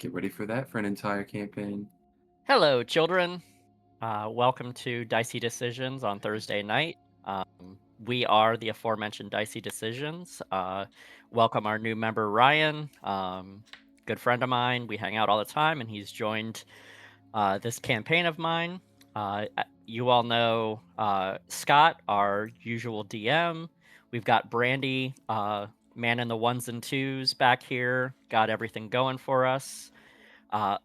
Get ready for that for an entire campaign. Hello, children. Welcome to Dicey Decisions on Thursday night. We are the aforementioned Dicey Decisions. Welcome our new member, Ryan. Good friend of mine. We hang out all the time, and he's joined this campaign of mine. You all know Scott, our usual DM. We've got Brandy, man in the ones and twos back here. Got everything going for us.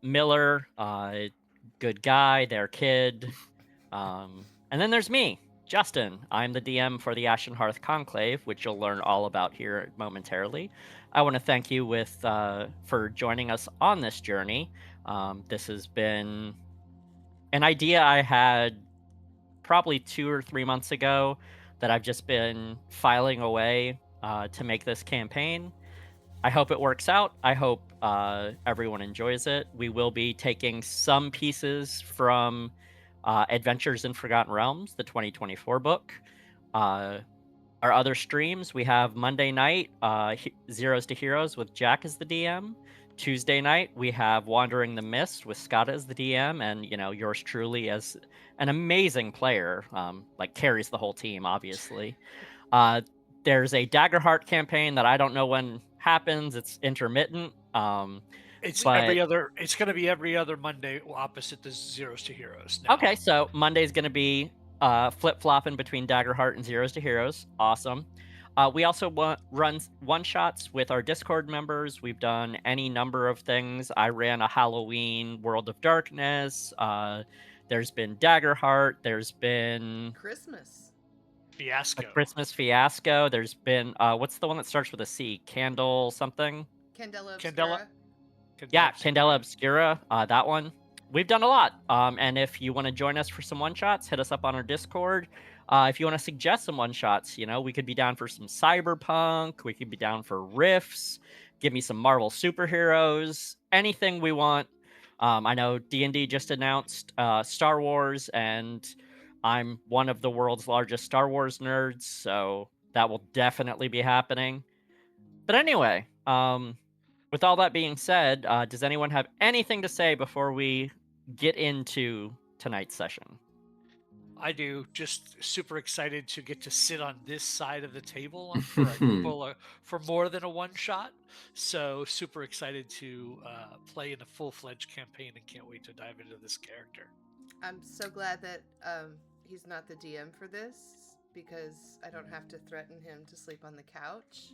Miller, good guy, their kid. And then there's me, Justin. I'm the DM for the Ashen Hearth Conclave, which you'll learn all about here momentarily. I want to thank you for joining us on this journey. This has been an idea I had probably 2 or 3 months ago that I've just been filing away to make this campaign. I hope it works out. I hope everyone enjoys it. We will be taking some pieces from Adventures in Forgotten Realms, the 2024 book. Our other streams, we have Monday night, Zeros to Heroes with Jack as the DM. Tuesday night, we have Wandering the Mist with Scott as the DM, and yours truly as an amazing player, carries the whole team, obviously. There's a Daggerheart campaign that I don't know when happens. It's intermittent. It's but- It's going to be every other Monday, opposite the Zeros to Heroes. Now. Okay, so Monday's going to be flip-flopping between Daggerheart and Zeros to Heroes. Awesome. We also run one-shots with our Discord members. We've done any number of things. I ran a Halloween World of Darkness. There's been Daggerheart. There's been Christmas Fiasco. a Christmas Fiasco. There's been what's the one that starts with a C? Candle something? Candela Candela. Obscura. Yeah, Candela Obscura. That one. We've done a lot. And if you want to join us for some one-shots, hit us up on our Discord. If you want to suggest some one-shots, we could be down for some cyberpunk. We could be down for riffs. Give me some Marvel superheroes. Anything we want. I know D&D just announced Star Wars, and I'm one of the world's largest Star Wars nerds, so that will definitely be happening. But anyway, with all that being said, does anyone have anything to say before we get into tonight's session? I do. Just super excited to get to sit on this side of the table for more than a one shot. So super excited to play in a full-fledged campaign and can't wait to dive into this character. I'm so glad that he's not the DM for this, because I don't have to threaten him to sleep on the couch.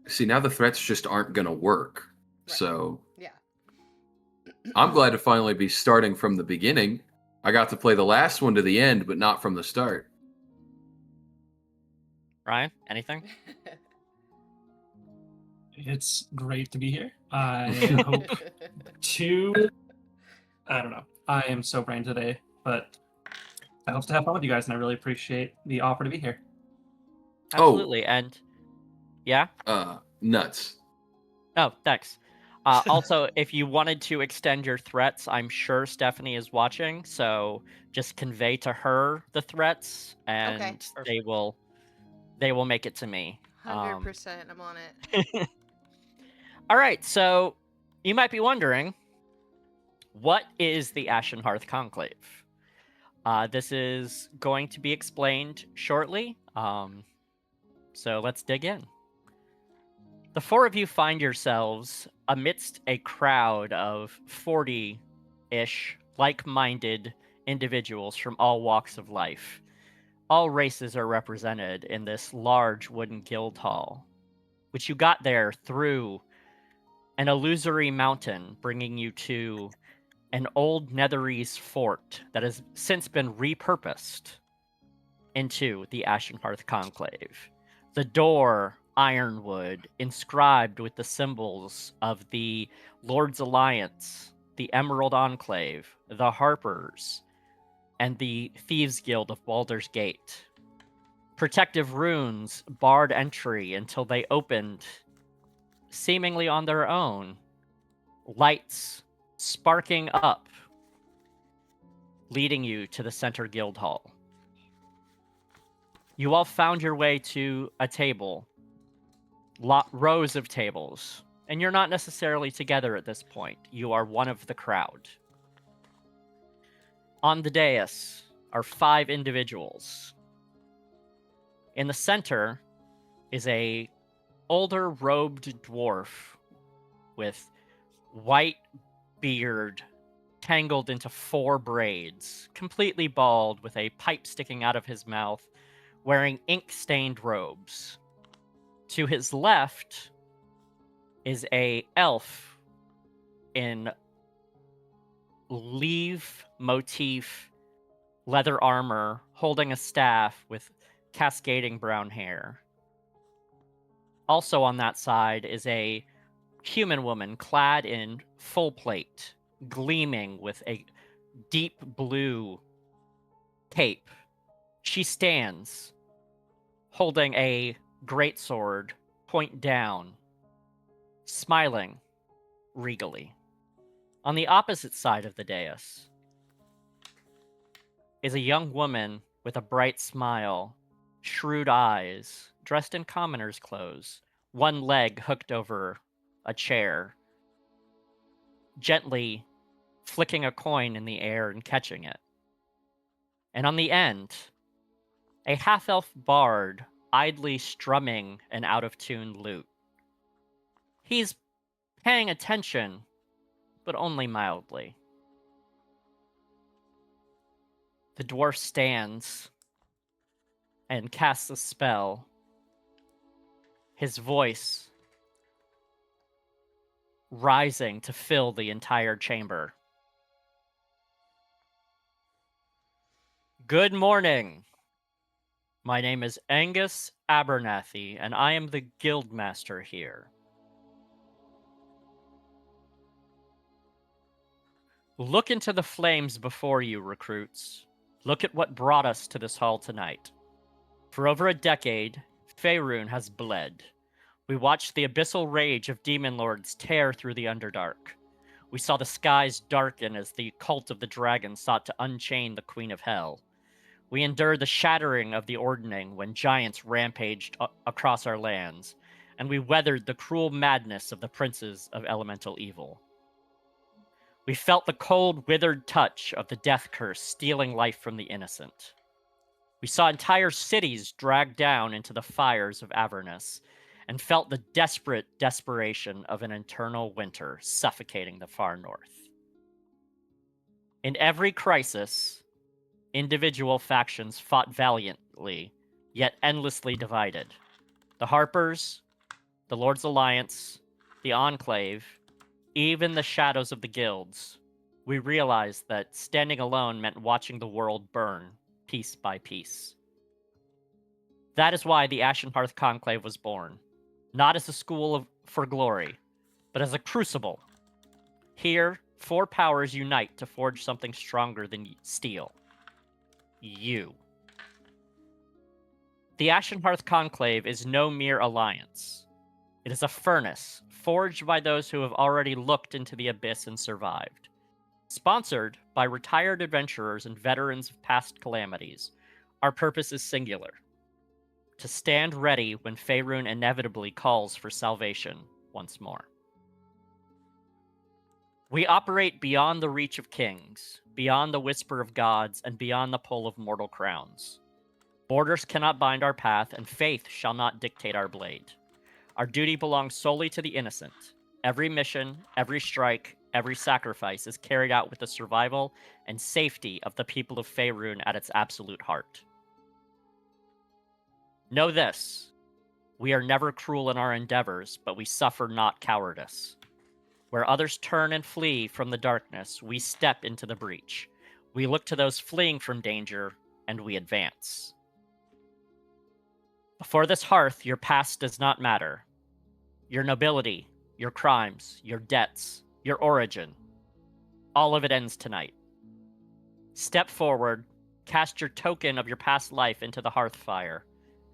See, now the threats just aren't going to work. Right. So Yeah. I'm glad to finally be starting from the beginning. I got to play the last one to the end, but not from the start. Ryan, anything? It's great to be here. I hope I don't know. I am so brain today, but I hope to have fun with you guys, and I really appreciate the offer to be here. Absolutely. And yeah? Nuts. Oh, thanks. Also, if you wanted to extend your threats, I'm sure Stephanie is watching, so just convey to her the threats, and Okay. they will make it to me. 100%, I'm on it. All right, so you might be wondering, what is the Ashen Hearth Conclave? This is going to be explained shortly, so let's dig in. The four of you find yourselves amidst a crowd of 40-ish like-minded individuals from all walks of life. All races are represented in this large wooden guild hall, which you got there through an illusory mountain bringing you to an old Netherese fort that has since been repurposed into the Ashen Hearth Conclave. The door, ironwood, inscribed with the symbols of the Lord's Alliance, the Emerald Enclave, the Harpers, and the Thieves Guild of Baldur's Gate. Protective runes barred entry until they opened, seemingly on their own. Lights sparking up, leading you to the center guild hall. You all found your way to a table, rows of tables, and you're not necessarily together at this point. You are one of the crowd. On the dais are 5 individuals. In the center is a older robed dwarf with white beard tangled into 4 braids, completely bald with a pipe sticking out of his mouth, wearing ink-stained robes. To his left is a elf in leaf motif leather armor, holding a staff with cascading brown hair. Also on that side is a human woman clad in full plate, gleaming with a deep blue cape. She stands, holding a greatsword, point down, smiling regally. On the opposite side of the dais is a young woman with a bright smile, shrewd eyes, dressed in commoner's clothes, one leg hooked over a chair, gently flicking a coin in the air and catching it. And on the end, a half-elf bard idly strumming an out-of-tune lute. He's paying attention, but only mildly. The dwarf stands and casts a spell. His voice rising to fill the entire chamber. Good morning. My name is Angus Abernathy, and I am the guildmaster here. Look into the flames before you, recruits. Look at what brought us to this hall tonight. For over a decade, Faerun has bled. We watched the abyssal rage of demon lords tear through the Underdark. We saw the skies darken as the cult of the dragon sought to unchain the Queen of Hell. We endured the shattering of the Ordning when giants rampaged across our lands, and we weathered the cruel madness of the princes of elemental evil. We felt the cold, withered touch of the death curse stealing life from the innocent. We saw entire cities dragged down into the fires of Avernus, and felt the desperate desperation of an eternal winter suffocating the far north. In every crisis, individual factions fought valiantly, yet endlessly divided. The Harpers, the Lord's Alliance, the Enclave, even the shadows of the guilds. We realized that standing alone meant watching the world burn, piece by piece. That is why the Ashen Hearth Conclave was born, not as a school for glory, but as a crucible. Here, 4 powers unite to forge something stronger than steel. You. The Ashen Hearth Conclave is no mere alliance. It is a furnace, forged by those who have already looked into the abyss and survived. Sponsored by retired adventurers and veterans of past calamities, our purpose is singular: to stand ready when Faerun inevitably calls for salvation once more. We operate beyond the reach of kings, beyond the whisper of gods, and beyond the pull of mortal crowns. Borders cannot bind our path, and faith shall not dictate our blade. Our duty belongs solely to the innocent. Every mission, every strike, every sacrifice is carried out with the survival and safety of the people of Faerun at its absolute heart. Know this: we are never cruel in our endeavors, but we suffer not cowardice. Where others turn and flee from the darkness, we step into the breach. We look to those fleeing from danger, and we advance. Before this hearth, your past does not matter. Your nobility, your crimes, your debts, your origin. All of it ends tonight. Step forward, cast your token of your past life into the hearth fire,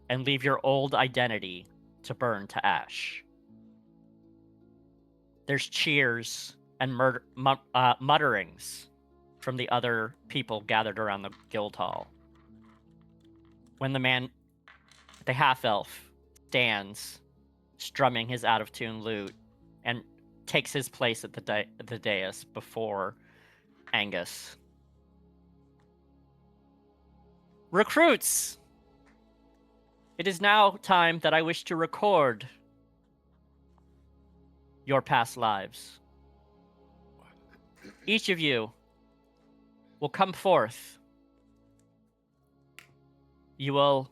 and leave your old identity to burn to ash. There's cheers and mutterings from the other people gathered around the guild hall. When the half-elf, stands, strumming his out-of-tune lute, and takes his place at the dais before Angus. Recruits! It is now time that I wish to record your past lives. Each of you will come forth. You will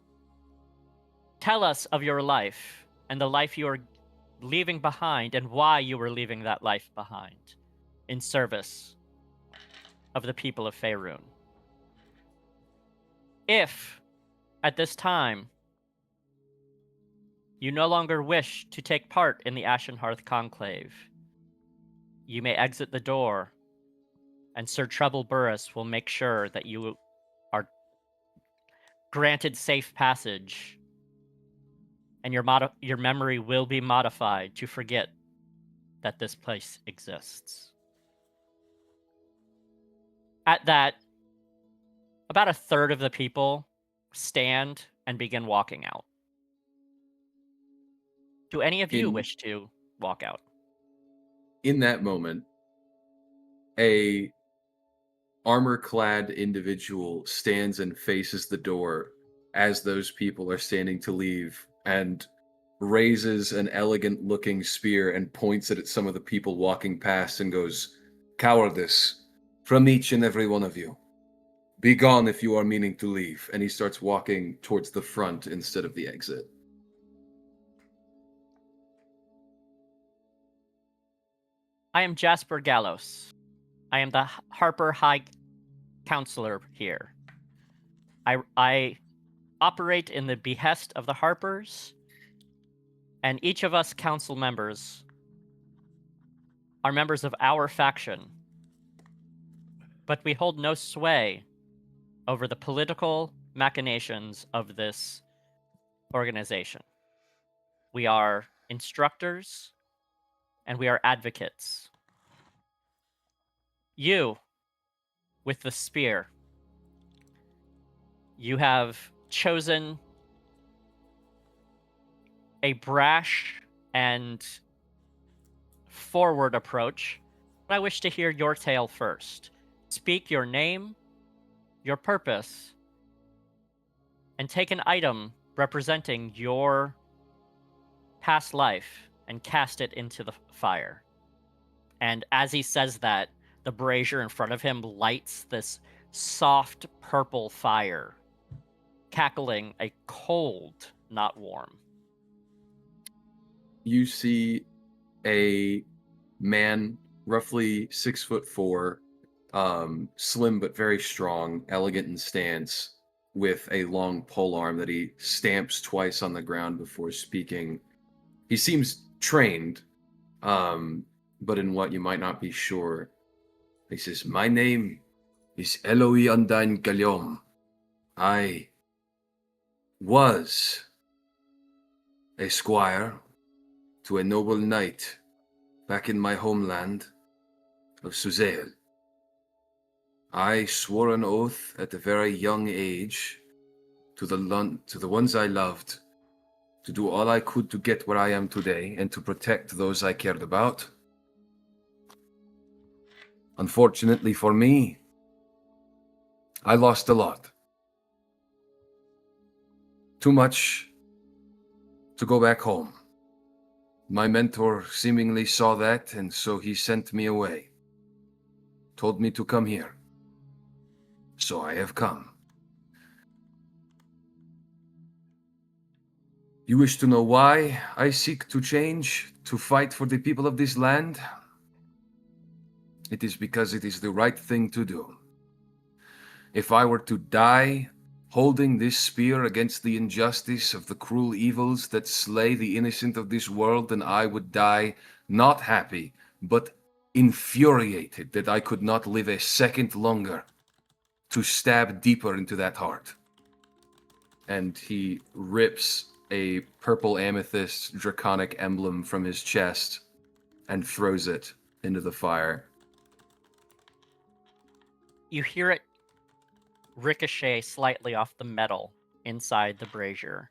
tell us of your life and the life you are leaving behind and why you were leaving that life behind in service of the people of Faerun. If, at this time, you no longer wish to take part in the Ashen Hearth Conclave, you may exit the door, and Sir Treble Burris will make sure that you are granted safe passage, and your memory will be modified to forget that this place exists. At that, about a third of the people stand and begin walking out. Do any of you wish to walk out? In that moment, a armor-clad individual stands and faces the door as those people are standing to leave and raises an elegant-looking spear and points it at some of the people walking past and goes, "Cowardice from each and every one of you. Be gone if you are meaning to leave." And he starts walking towards the front instead of the exit. I am Jasper Gallos. I am the Harper High Counselor here. I operate in the behest of the Harpers, and each of us council members are members of our faction. But we hold no sway over the political machinations of this organization. We are instructors, and we are advocates. You, with the spear, you have chosen a brash and forward approach. I wish to hear your tale first. Speak your name, your purpose, and take an item representing your past life and cast it into the fire. And as he says that, the brazier in front of him lights this soft purple fire, cackling a cold, not warm. You see a man, roughly 6'4", slim but very strong, elegant in stance, with a long polearm that he stamps twice on the ground before speaking. He seems trained, but in what you might not be sure. He says, "My name is Eloi Undyne Galiom. I was a squire to a noble knight back in my homeland of Suzael. I swore an oath at a very young age to the ones I loved, to do all I could to get where I am today and to protect those I cared about. Unfortunately for me, I lost a lot. Too much to go back home. My mentor seemingly saw that, and so he sent me away. Told me to come here. So I have come. You wish to know why I seek to change, to fight for the people of this land? It is because it is the right thing to do. If I were to die holding this spear against the injustice of the cruel evils that slay the innocent of this world, then I would die not happy, but infuriated that I could not live a second longer to stab deeper into that heart." And he rips a purple amethyst draconic emblem from his chest and throws it into the fire. You hear it ricochet slightly off the metal inside the brazier.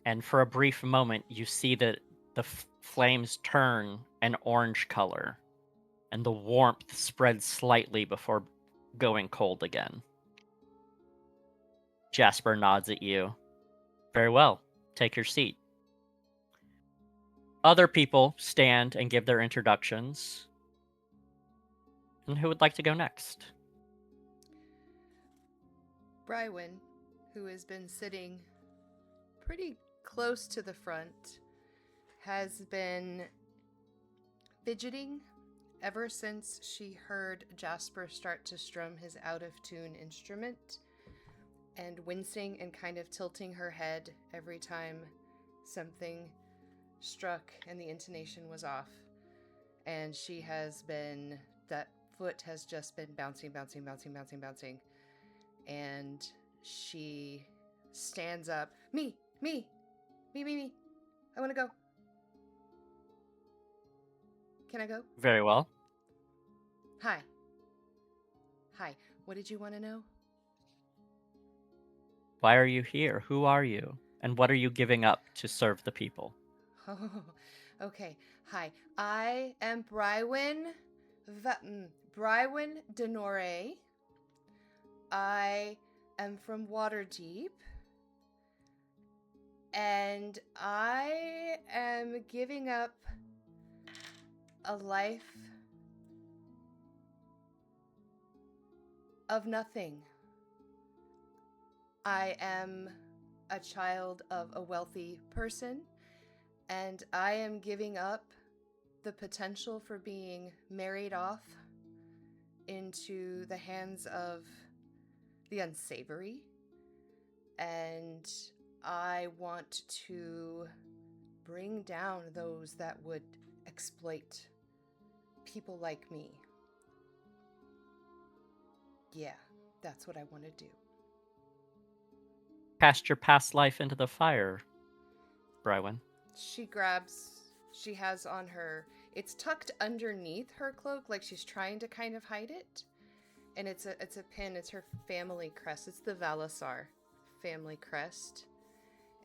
And for a brief moment, you see that the flames turn an orange color, and the warmth spreads slightly before going cold again. Jasper nods at you. Very well. Take your seat. Other people stand and give their introductions. And who would like to go next? Brywin, who has been sitting pretty close to the front, has been fidgeting ever since she heard Jasper start to strum his out-of-tune instrument, and wincing and kind of tilting her head every time something struck and the intonation was off. And she has been, that foot has just been bouncing. And she stands up. Me. I want to go. Can I go? Very well. Hi. What did you want to know? Why are you here? Who are you? And what are you giving up to serve the people? Oh, okay. Hi. I am Brywin Denore. I am from Waterdeep. And I am giving up a life of nothing. I am a child of a wealthy person, and I am giving up the potential for being married off into the hands of the unsavory. And I want to bring down those that would exploit people like me. Yeah, that's what I want to do. Cast your past life into the fire, Brywin. She has on her, it's tucked underneath her cloak, like she's trying to kind of hide it. And it's a pin, it's her family crest. It's the Valasar family crest.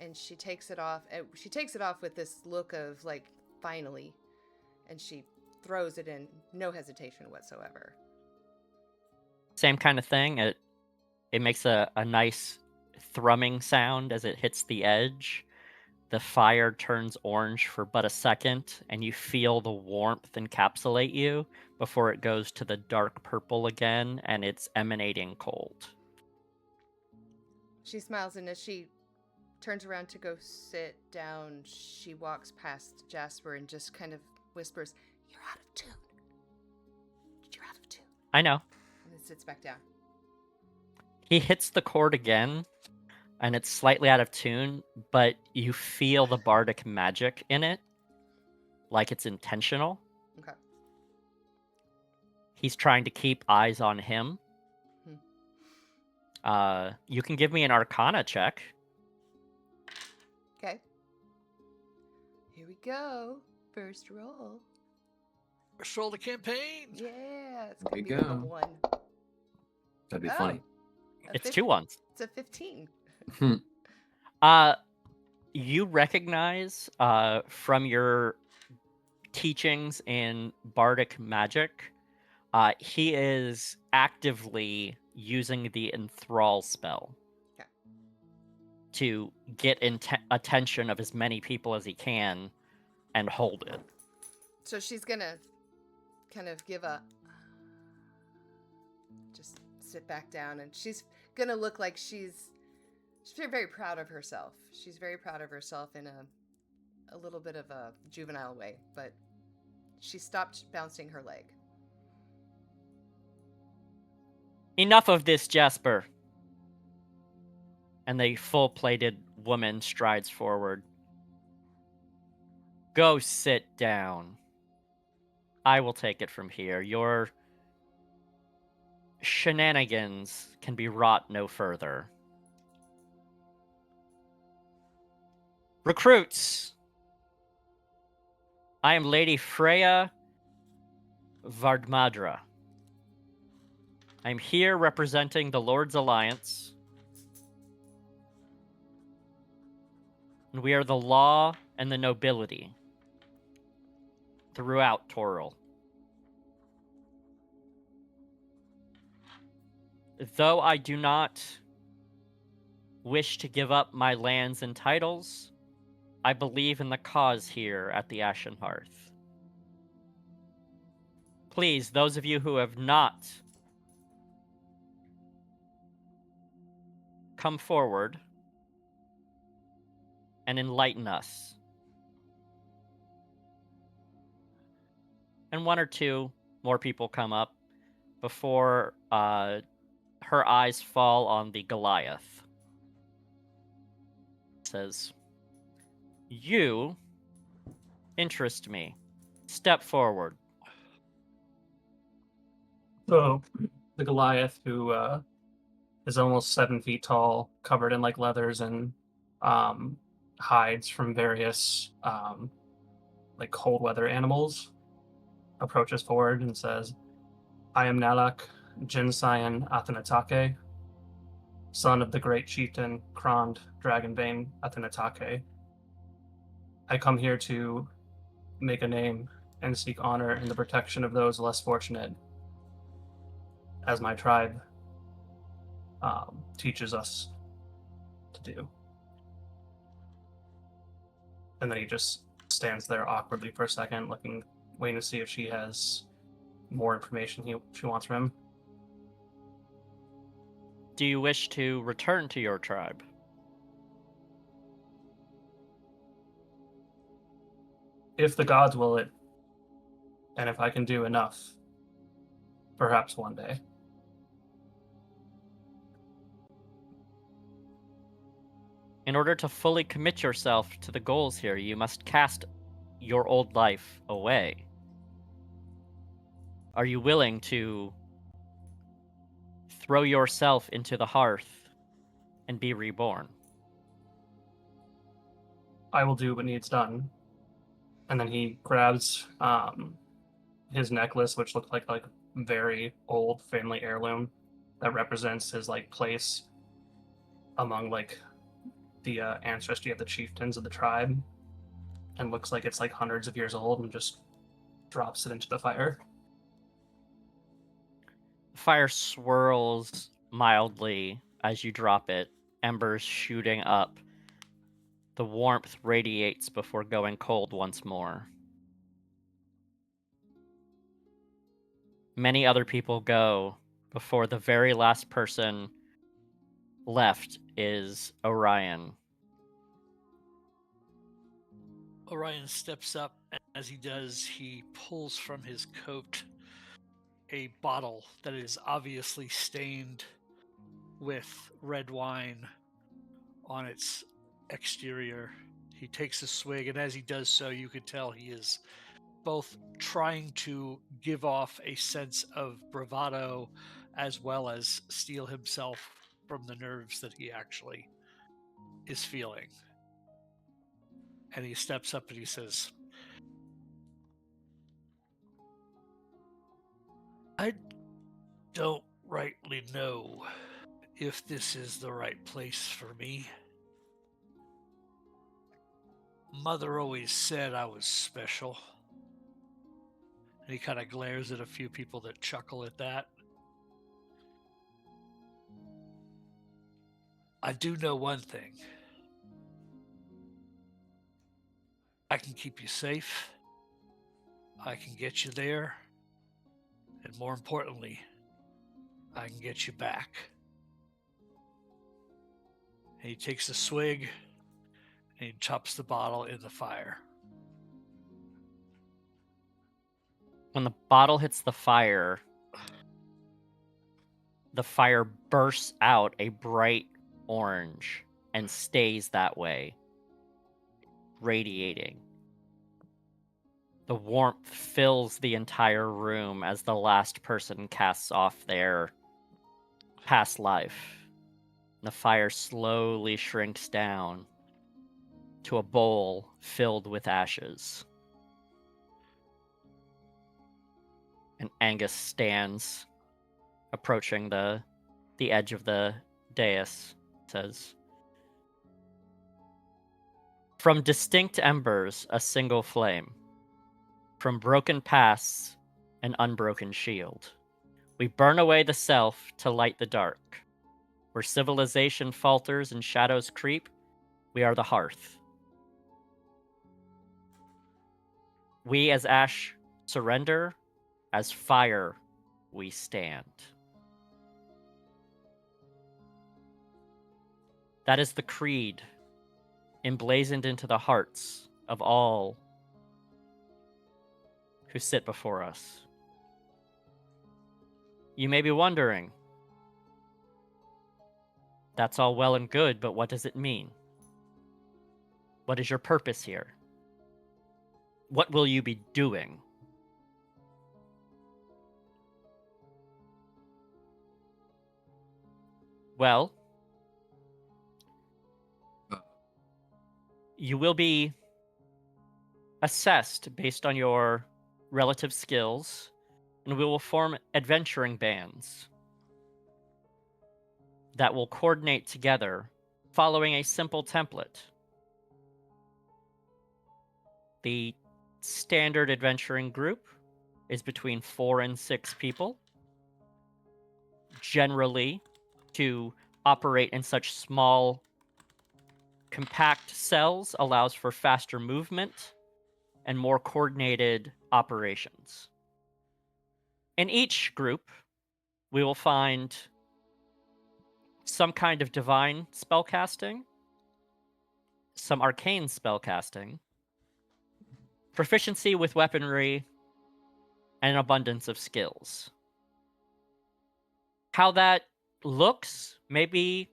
And she takes it off. She takes it off with this look of, like, finally. And she throws it in, no hesitation whatsoever. Same kind of thing. It makes a nice thrumming sound as it hits the edge. The fire turns orange for but a second, and you feel the warmth encapsulate you before it goes to the dark purple again, and it's emanating cold. She smiles, and as she turns around to go sit down, she walks past Jasper and just kind of whispers, "You're out of tune. You're out of tune." I know. And then sits back down. He hits the chord again, and it's slightly out of tune, but you feel the bardic magic in it, like it's intentional. Okay. He's trying to keep eyes on him. You can give me an Arcana check. Okay. Here we go. First roll. First roll the campaign. Yeah, it's There gonna you be with a go. 1. That'd be Oh. funny. It's 2 ones. It's a 15. You recognize from your teachings in bardic magic, he is actively using the enthrall spell. Okay. To get attention of as many people as he can and hold it. So she's gonna kind of just sit back down, and she's gonna look like she's very proud of herself. She's very proud of herself in a little bit of a juvenile way, but she stopped bouncing her leg. Enough of this, Jasper. And the full-plated woman strides forward. Go sit down. I will take it from here. Your shenanigans can be wrought no further. Recruits! I am Lady Freya Vardmadra. I'm here representing the Lord's Alliance. And we are the law and the nobility. throughout Toril. Though I do not wish to give up my lands and titles, I believe in the cause here at the Ashen Hearth. Please, those of you who have not come forward and enlighten us. And one or two more people come up before her eyes fall on the Goliath. Says, "You interest me. Step forward." So the Goliath, who is almost 7 feet tall, covered in like leathers and hides from various like cold weather animals, approaches forward and says, "I am Nalak Jinsayan Athanatake, son of the great chieftain Krond Dragonbane Athanatake. I come here to make a name and seek honor in the protection of those less fortunate, as my tribe teaches us to do." And then he just stands there awkwardly for a second, waiting to see if she has more information she wants from him. Do you wish to return to your tribe? If the gods will it, and if I can do enough, perhaps one day. In order to fully commit yourself to the goals here, you must cast your old life away. Are you willing to throw yourself into the hearth and be reborn? I will do what needs done. And then he grabs his necklace, which looked like very old family heirloom that represents his like place among like the ancestry of the chieftains of the tribe, and looks like it's like hundreds of years old, and just drops it into the fire. Fire swirls mildly as you drop it, embers shooting up. The warmth radiates before going cold once more. Many other people go before the very last person left is Orion. Orion steps up, and as he does, he pulls from his coat a bottle that is obviously stained with red wine on its exterior. He takes a swig, and as he does so, you could tell he is both trying to give off a sense of bravado as well as steel himself from the nerves that he actually is feeling. And he steps up and he says, "I don't rightly know if this is the right place for me. Mother always said I was special." And he kind of glares at a few people that chuckle at that. "I do know one thing. I can keep you safe. I can get you there. And more importantly, I can get you back." And he takes a swig and he chops the bottle in the fire. When the bottle hits the fire bursts out a bright orange and stays that way, radiating. The warmth fills the entire room as the last person casts off their past life. The fire slowly shrinks down to a bowl filled with ashes. And Angus stands, approaching the edge of the dais, says, "From distinct embers, a single flame. from broken paths and unbroken shield. We burn away the self to light the dark. Where civilization falters and shadows creep, we are the hearth. We as ash surrender, as fire we stand. That is the creed emblazoned into the hearts of all who sit before us. You may be wondering, that's all well and good, but what does it mean? What is your purpose here? What will you be doing? Well, you will be assessed based on your relative skills, and we will form adventuring bands that will coordinate together following a simple template. The standard adventuring group is between 4 and 6 people. Generally, to operate in such small, compact cells allows for faster movement and more coordinated operations. In each group, we will find some kind of divine spellcasting, some arcane spellcasting, proficiency with weaponry, and an abundance of skills. How that looks may be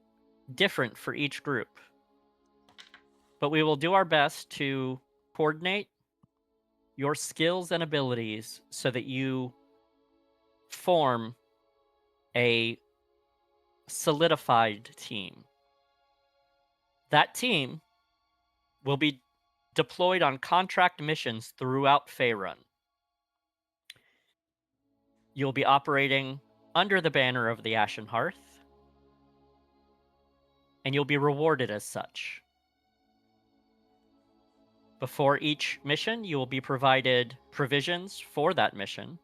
different for each group, but we will do our best to coordinate your skills and abilities so that you form a solidified team. That team will be deployed on contract missions throughout Faerun. You'll be operating under the banner of the Ashen Hearth, and you'll be rewarded as such. Before each mission, you will be provided provisions for that mission.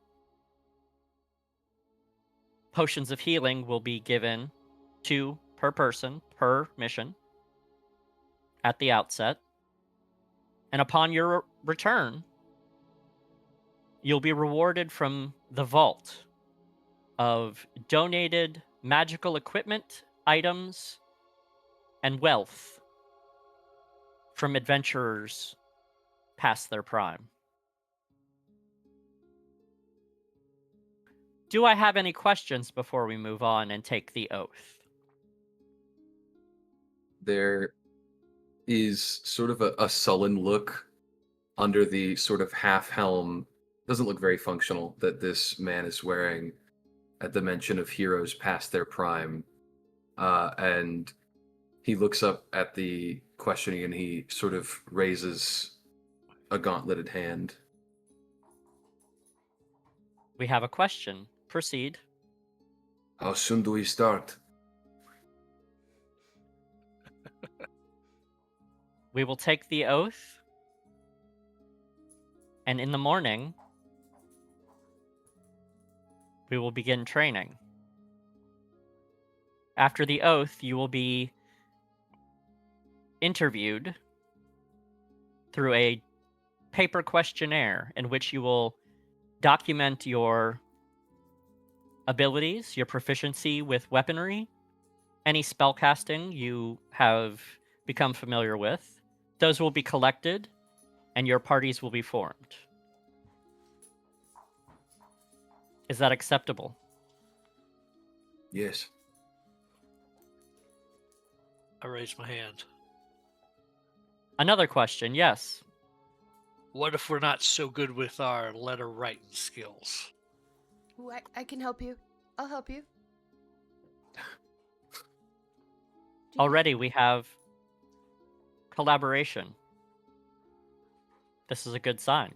Potions of healing will be given 2 per person per mission at the outset. And upon your return, you'll be rewarded from the vault of donated magical equipment, items, and wealth from adventurers past their prime. Do I have any questions before we move on and take the oath? There is sort of a sullen look under the sort of half helm, doesn't look very functional, that this man is wearing at the mention of heroes past their prime. And he looks up at the questioning and he sort of raises a gauntleted hand. We have a question. Proceed. How soon do we start? We will take the oath, and in the morning, we will begin training. After the oath, you will be interviewed through a paper questionnaire in which you will document your abilities, your proficiency with weaponry, any spellcasting you have become familiar with. Those will be collected, and your parties will be formed. Is that acceptable? Yes. I raise my hand. Another question, yes. What if we're not so good with our letter writing skills? Ooh, I can help you. I'll help you. Already we have collaboration. This is a good sign.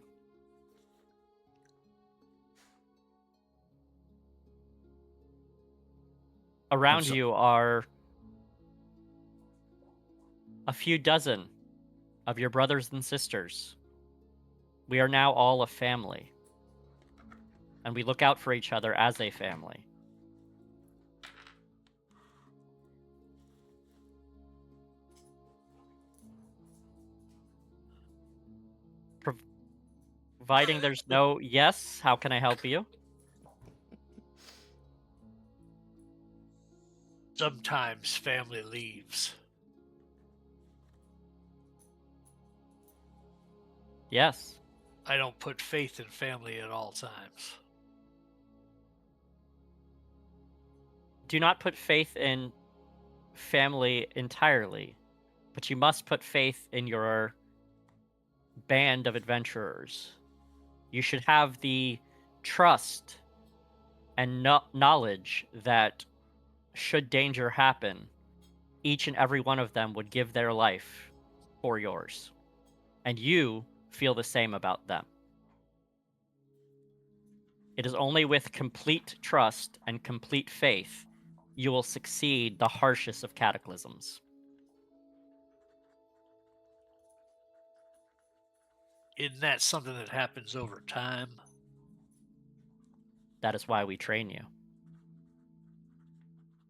Around you are a few dozen of your brothers and sisters We are now all a family. And we look out for each other as a family. Providing there's no yes, how can I help you? Sometimes family leaves. Yes. I don't put faith in family at all times. Do not put faith in family entirely, but you must put faith in your band of adventurers. You should have the trust and knowledge that should danger happen, each and every one of them would give their life for yours. And you feel the same about them. It is only with complete trust and complete faith you will succeed the harshest of cataclysms. Isn't that something that happens over time? That is why we train you.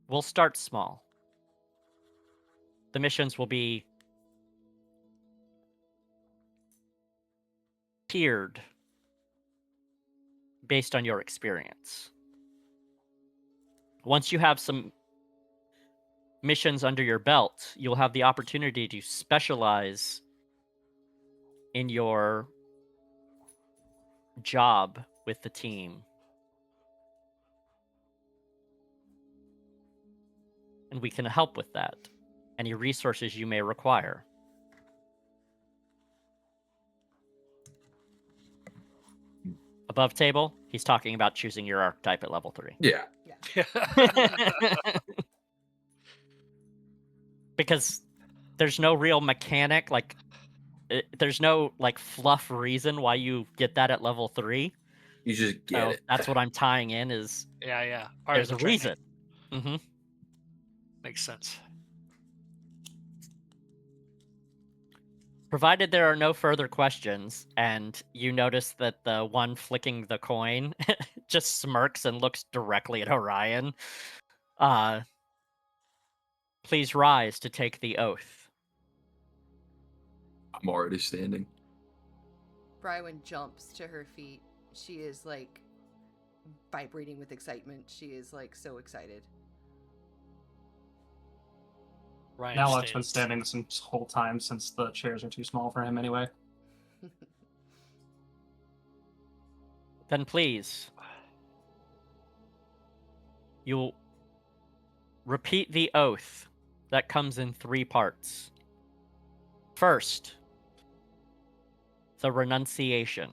We'll start small. The missions will be tiered based on your experience. Once you have some missions under your belt, you'll have the opportunity to specialize in your job with the team. And we can help with that. Any resources you may require. Above table, he's talking about choosing your archetype at level 3. Yeah. Because there's no real mechanic, like, there's no, like, fluff reason why you get that at level 3. You just get it. That's what I'm tying in is yeah. there's a reason. Mm-hmm. Makes sense. Provided there are no further questions, and you notice that the one flicking the coin just smirks and looks directly at Orion, please rise to take the oath. I'm already standing. Brywin jumps to her feet. She is like vibrating with excitement. She is like so excited. Ryan Malak's been stands. standing this whole time since the chairs are too small for him anyway. Then please, you'll repeat the oath that comes in 3 parts. First, the renunciation.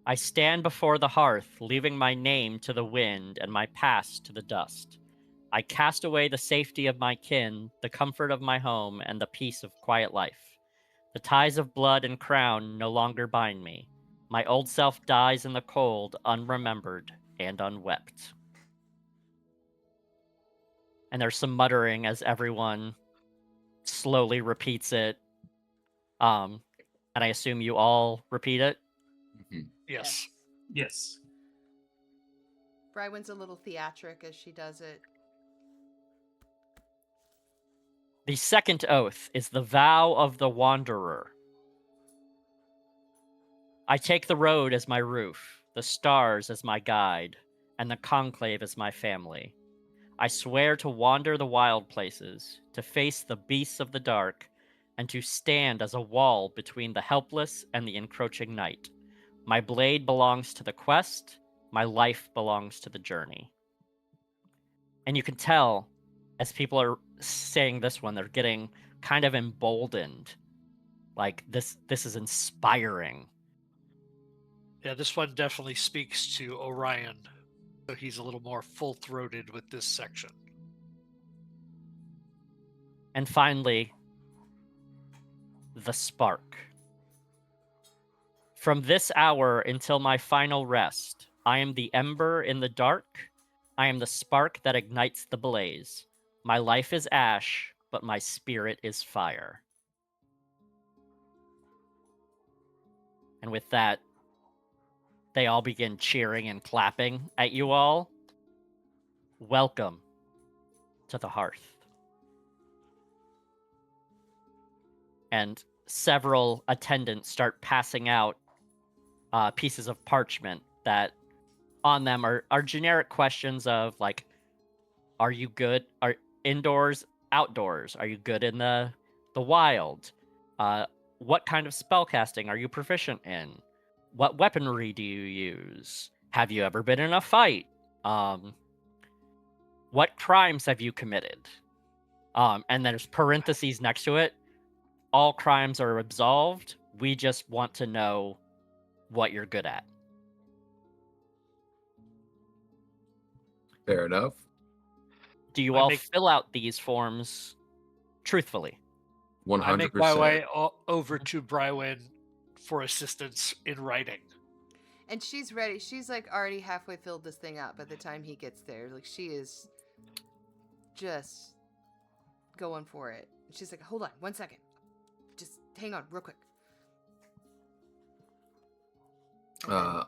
I stand before the hearth, leaving my name to the wind and my past to the dust. I cast away the safety of my kin, the comfort of my home, and the peace of quiet life. The ties of blood and crown no longer bind me. My old self dies in the cold, unremembered and unwept. And there's some muttering as everyone slowly repeats it. And I assume you all repeat it? Mm-hmm. Yes. Yes. Brywin's a little theatric as she does it. The second oath is the vow of the wanderer. I take the road as my roof, the stars as my guide, and the conclave as my family. I swear to wander the wild places, to face the beasts of the dark, and to stand as a wall between the helpless and the encroaching night. My blade belongs to the quest, my life belongs to the journey. And you can tell, as people are saying this one, they're getting kind of emboldened. Like, this is inspiring. Yeah, this one definitely speaks to Orion. So he's a little more full-throated with this section. And finally, the spark. From this hour until my final rest, I am the ember in the dark. I am the spark that ignites the blaze. My life is ash, but my spirit is fire. And with that, they all begin cheering and clapping at you all. Welcome to the Hearth. And several attendants start passing out pieces of parchment that on them are generic questions of like, are you good? Are indoors, outdoors? Are you good in the wild? What kind of spellcasting are you proficient in? What weaponry do you use? Have you ever been in a fight? What crimes have you committed? And there's parentheses next to it. All crimes are absolved. We just want to know what you're good at. Fair enough. Do you I all make- fill out these forms truthfully? 100%. I make my way over to Brywin for assistance in writing. And she's ready. She's like already halfway filled this thing out by the time he gets there. Like she is just going for it. She's like, hold on 1 second. Just hang on real quick. And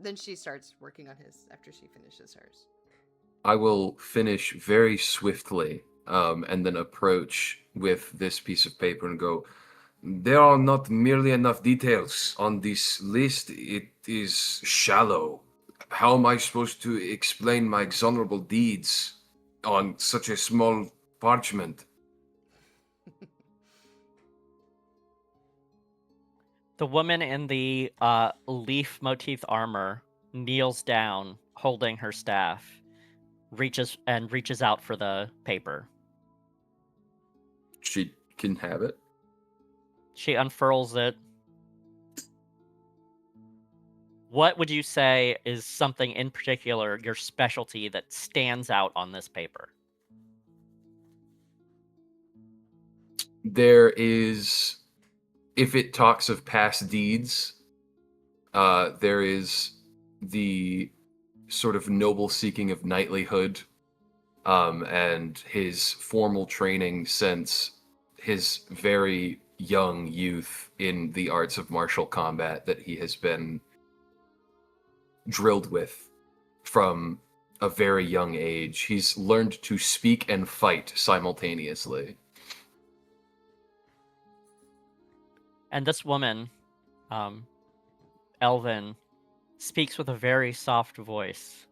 then she starts working on his after she finishes hers. I will finish very swiftly, and then approach with this piece of paper and go, there are not merely enough details on this list. It is shallow. How am I supposed to explain my exonerable deeds on such a small parchment? The woman in the leaf motif armor kneels down, holding her staff, reaches out for the paper. She can have it. She unfurls it. What would you say is something in particular, your specialty, that stands out on this paper? There is, if it talks of past deeds, there is the sort of noble seeking of knightlyhood, and his formal training since his very young youth in the arts of martial combat that he has been drilled with from a very young age. He's learned to speak and fight simultaneously. And this woman, Elvin, speaks with a very soft voice.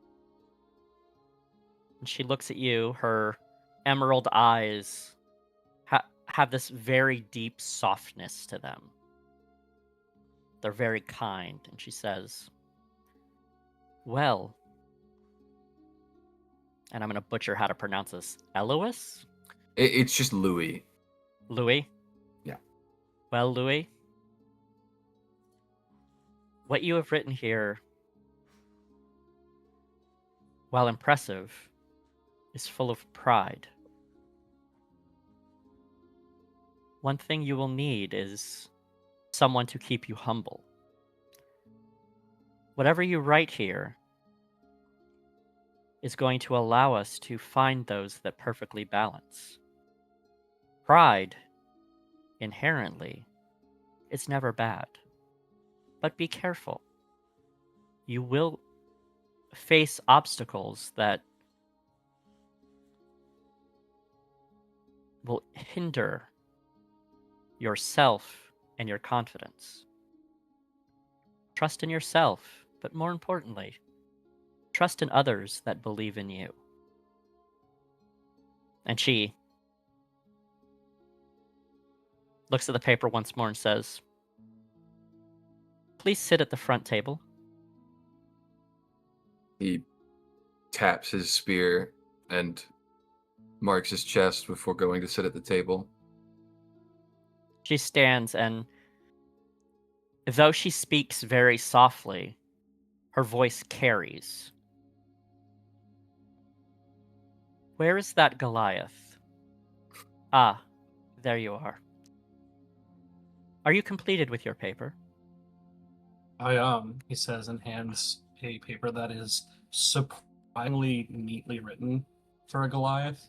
And she looks at you, her emerald eyes have this very deep softness to them. They're very kind, and she says, well, and I'm going to butcher how to pronounce this, Elois? It's just Louis. Louis? Yeah. Well, Louis, what you have written here, while impressive, is full of pride. One thing you will need is someone to keep you humble. Whatever you write here is going to allow us to find those that perfectly balance. Pride, inherently, is never bad. But be careful. You will face obstacles that will hinder yourself and your confidence. Trust in yourself, but more importantly, trust in others that believe in you. And she looks at the paper once more and says, please sit at the front table. He taps his spear and marks his chest before going to sit at the table. She stands, and though she speaks very softly, her voice carries. Where is that Goliath? Ah, there you are. Are you completed with your paper? He says, and hands a paper that is surprisingly neatly written for a Goliath.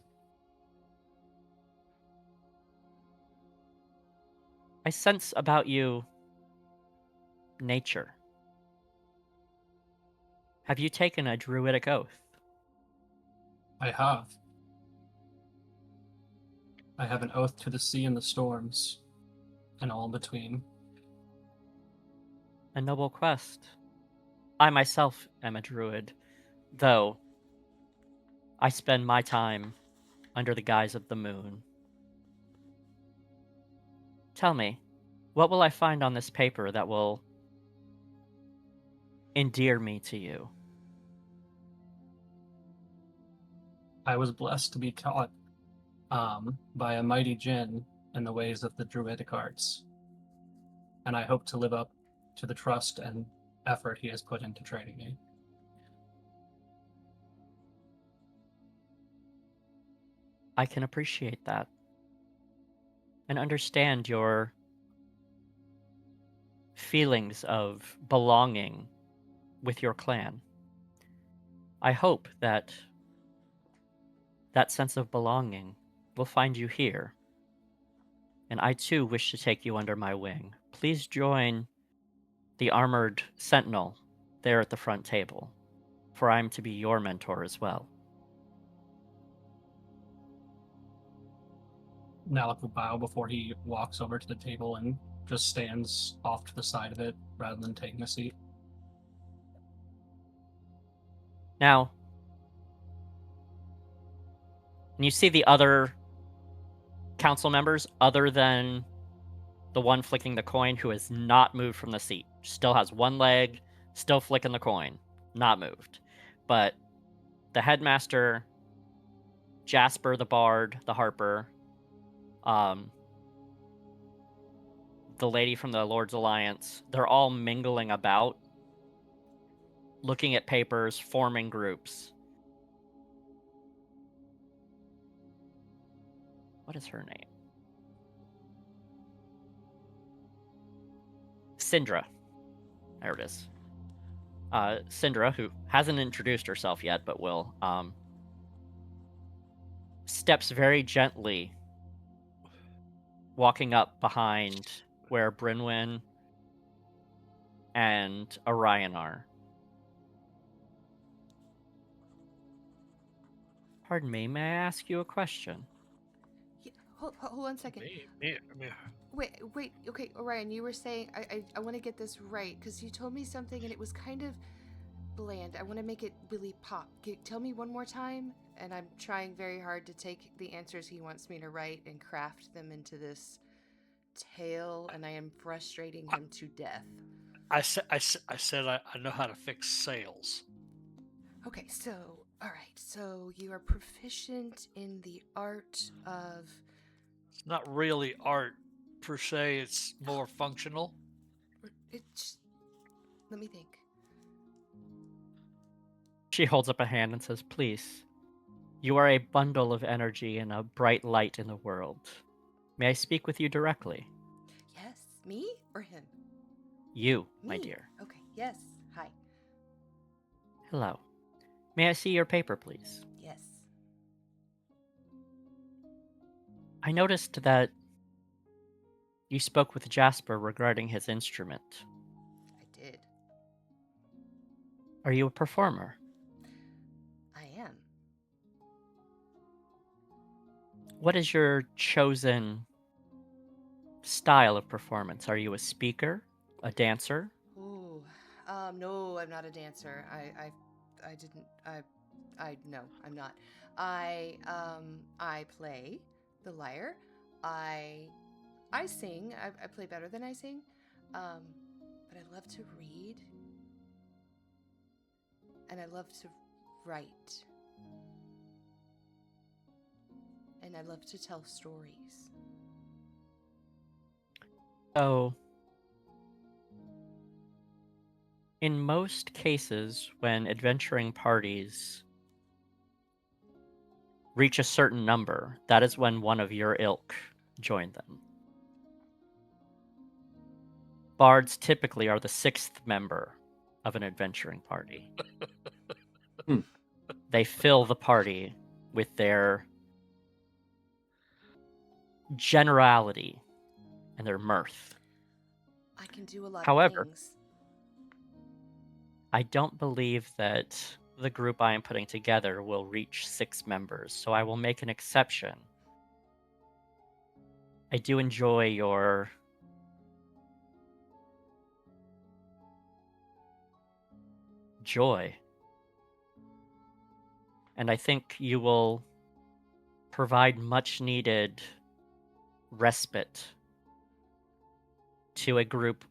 I sense about you nature. Have you taken a druidic oath? I have. I have an oath to the sea and the storms, and all in between. A noble quest. I myself am a druid, though I spend my time under the guise of the moon. Tell me, what will I find on this paper that will endear me to you? I was blessed to be taught by a mighty Jinn in the ways of the druidic arts, and I hope to live up to the trust and effort he has put into training me. I can appreciate that and understand your feelings of belonging with your clan. I hope that that sense of belonging will find you here, and I too wish to take you under my wing. Please join the armored sentinel there at the front table, for I am to be your mentor as well. Nalek will bow before he walks over to the table and just stands off to the side of it rather than taking a seat. Now, and you see the other council members, other than the one flicking the coin who has not moved from the seat. Still has one leg, still flicking the coin, not moved. But the headmaster, Jasper the bard, the harper, the lady from the Lord's Alliance, they're all mingling about, looking at papers, forming groups. What is her name? Syndra. There it is. Syndra, who hasn't introduced herself yet, but will, steps very gently, walking up behind where Brynwyn and Orion are. Pardon me, may I ask you a question? Yeah, hold 1 second. Me. Wait. Okay, Orion, you were saying I want to get this right because you told me something and it was kind of bland. I want to make it really pop. Tell me one more time, and I'm trying very hard to take the answers he wants me to write and craft them into this tale, and I am frustrating him to death. I said I know how to fix sails. Okay, so all right, so you are proficient in the art of. It's not really art per se. It's more functional. It's. Let me think. She holds up a hand and says, "Please, you are a bundle of energy and a bright light in the world. May I speak with you directly?" Yes, me or him? You, my Me. dear. Okay. Yes. Hi. Hello. May I see your paper, please? Yes. I noticed that you spoke with Jasper regarding his instrument. I did. Are you a performer? I am. What is your chosen style of performance? Are you a speaker, a dancer? Ooh. No, I'm not a dancer. No, I'm not. I play the lyre. I sing. I play better than I sing. But I love to read. And I love to write. And I love to tell stories. So, in most cases, when adventuring parties reach a certain number, that is when one of your ilk join them. Bards typically are the sixth member of an adventuring party. They fill the party with their generality and their mirth. I can do a lot However, of things. I don't believe that the group I am putting together will reach 6 members, so I will make an exception. I do enjoy your joy. And I think you will provide much needed respite to a group.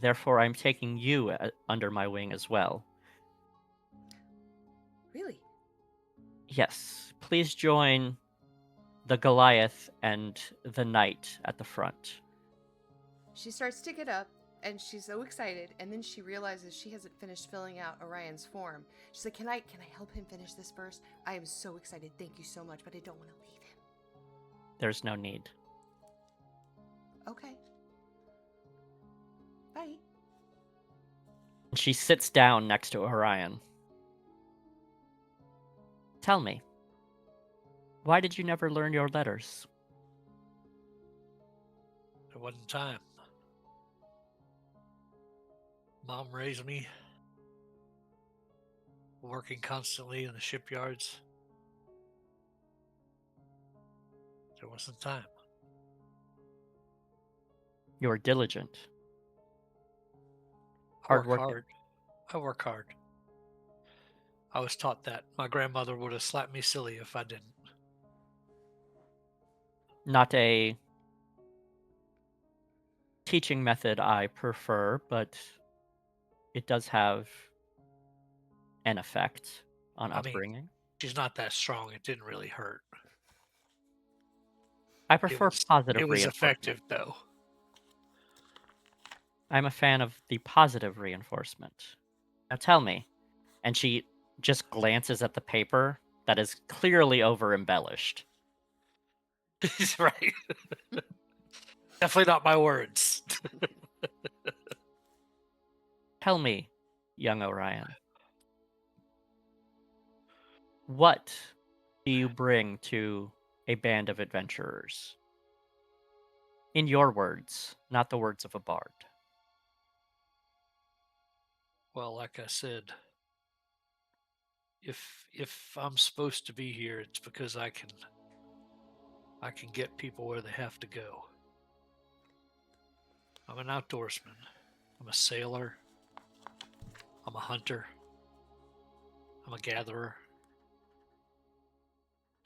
Therefore, I'm taking you under my wing as well. Really? Yes, please join the Goliath and the Knight at the front. She starts to get up, and she's so excited, and then she realizes she hasn't finished filling out Orion's form. She's like, can I help him finish this first? I am so excited. Thank you so much, but I don't want to leave him. There's no need. Okay. Bye. She sits down next to Orion. Tell me, why did you never learn your letters? There wasn't time. Mom raised me, working constantly in the shipyards. There wasn't time. You're diligent. I work Hardworking. hard. I work hard. I was taught that. My grandmother would have slapped me silly if I didn't. Not a teaching method I prefer, but it does have an effect on I mean, upbringing. She's not that strong. It didn't really hurt. I prefer positive It was reinforcement. effective, though. I'm a fan of the positive reinforcement. Now tell me. And she just glances at the paper that is clearly over embellished. He's right. Definitely not my words. Tell me, young Orion. What do you bring to a band of adventurers? In your words, not the words of a bard. Well, like I said, if I'm supposed to be here, it's because I can get people where they have to go. I'm an outdoorsman. I'm a sailor. I'm a hunter. I'm a gatherer.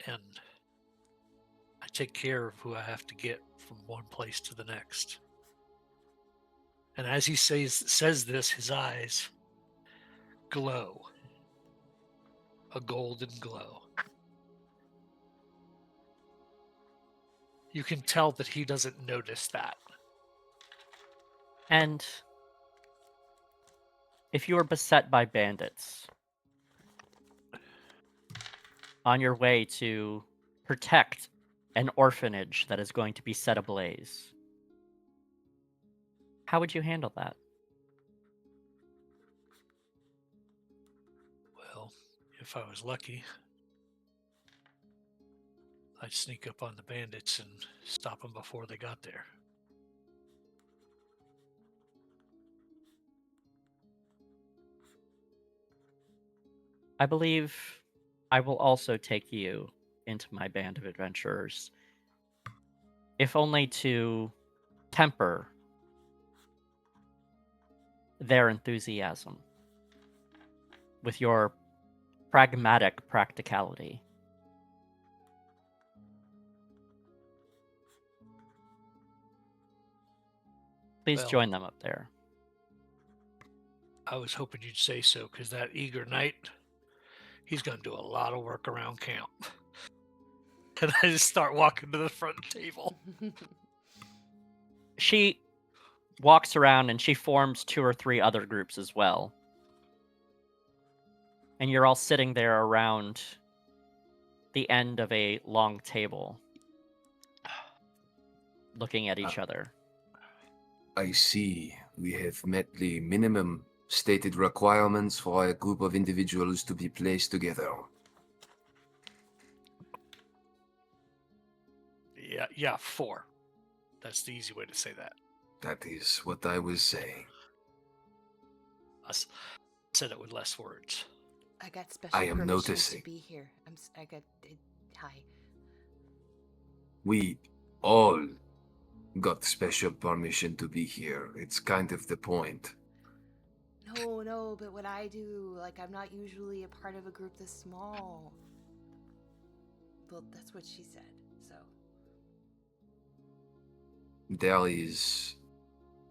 And I take care of who I have to get from one place to the next. And as he says this, his eyes glow. A golden glow. You can tell that he doesn't notice that. And if you are beset by bandits on your way to protect an orphanage that is going to be set ablaze, how would you handle that? Well, if I was lucky, I'd sneak up on the bandits and stop them before they got there. I believe I will also take you into my band of adventurers, if only to temper their enthusiasm with your pragmatic practicality. Please Well, join them up there. I was hoping you'd say so, because that eager knight, he's going to do a lot of work around camp. And I just start walking to the front table. She walks around and she forms 2 or 3 other groups as well. And you're all sitting there around the end of a long table, looking at each other. I see we have met the minimum stated requirements for a group of individuals to be placed together. Yeah, 4. That's the easy way to say that. That is what I was saying. said it with less words. I got special I am permission noticing. to be here. I got hi. We all got special permission to be here. It's kind of the point. No, but what I do, like, I'm not usually a part of a group this small. Well, that's what she said, so. There is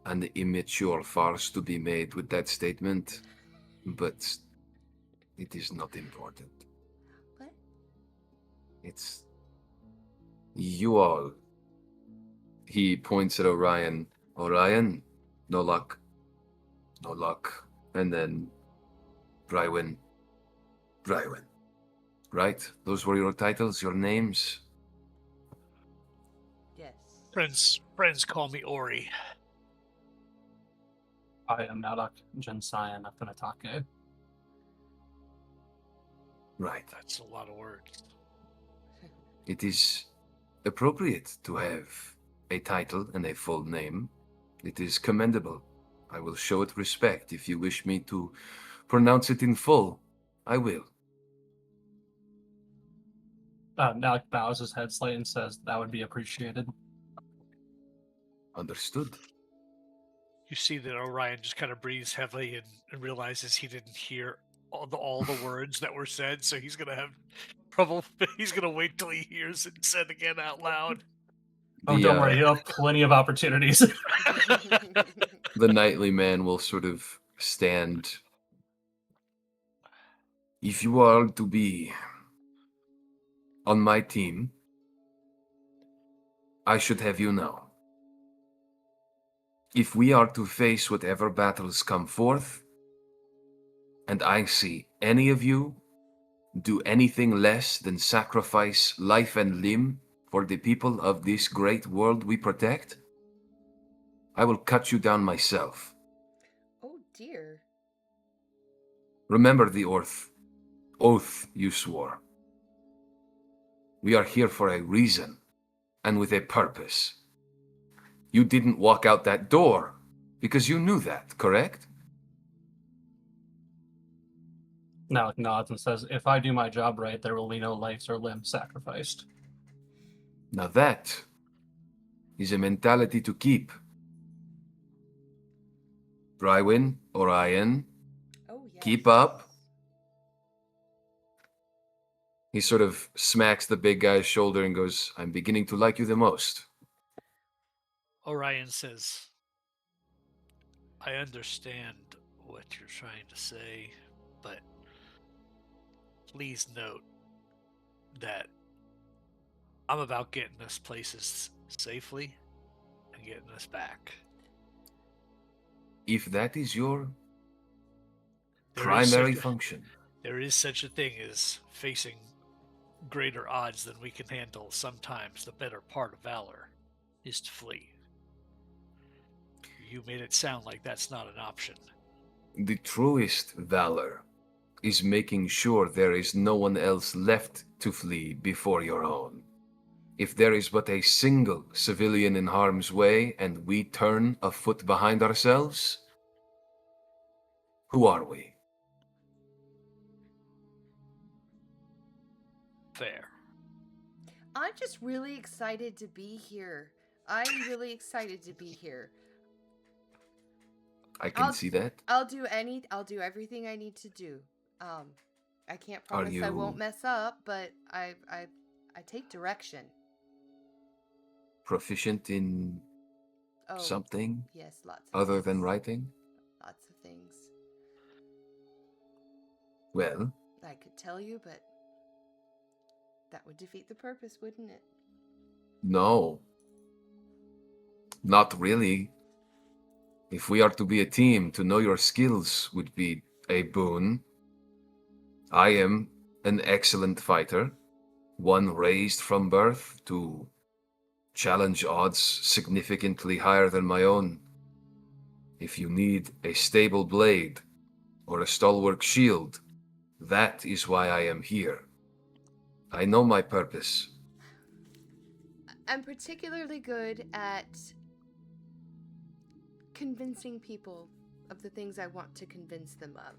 an immature farce to be made with that statement, but it is not important. What? It's you all. He points at Orion. Orion, no luck. No luck. And then Brywin. Brywin. Right? Those were your titles, your names? Yes. Friends call me Ori. I am Nadak Jensai Afanatake. Right. That's a lot of words. It is appropriate to have a title and a full name. It is commendable. I will show it respect. If you wish me to pronounce it in full, I will. Nadak bows his head slightly and says, "That would be appreciated." Understood. You see that Orion just kind of breathes heavily and realizes he didn't hear all the words that were said, so he's gonna have trouble. He's gonna wait till he hears it said again out loud. Oh, don't worry, you'll have plenty of opportunities. The knightly man will sort of stand. If you are to be on my team, I should have you know. If we are to face whatever battles come forth, and I see any of you do anything less than sacrifice life and limb for the people of this great world we protect, I will cut you down myself. Oh dear. Remember the oath you swore. We are here for a reason, and with a purpose. You didn't walk out that door because you knew that, correct? Nadak nods and says, "If I do my job right, there will be no lives or limbs sacrificed." Now that is a mentality to keep. Brywin, Orion, Oh yes. keep up. He sort of smacks the big guy's shoulder and goes, I'm beginning to like you the most. Orion says, I understand what you're trying to say, but please note that I'm about getting us places safely and getting us back. If that is your There is primary such a- function, There is such a thing as facing greater odds than we can handle. Sometimes the better part of valor is to flee. You made it sound like that's not an option. the truest valor is making sure there is no one else left to flee before your own. If there is but a single civilian in harm's way and we turn a foot behind ourselves, who are we? Fair. I'm just really excited to be here. I'm really excited to be here. I can see that. I'll do everything I need to do. I can't promise I won't you- mess up, but I take direction. Proficient in Oh, something yes, lots of other things. than writing? Lots of things. Well, I could tell you, but that would defeat the purpose, wouldn't it? no. Not really. If we are to be a team, to know your skills would be a boon. I am an excellent fighter, one raised from birth to challenge odds significantly higher than my own. If you need a stable blade or a stalwart shield, that is why I am here. I know my purpose. I'm particularly good at convincing people of the things I want to convince them of.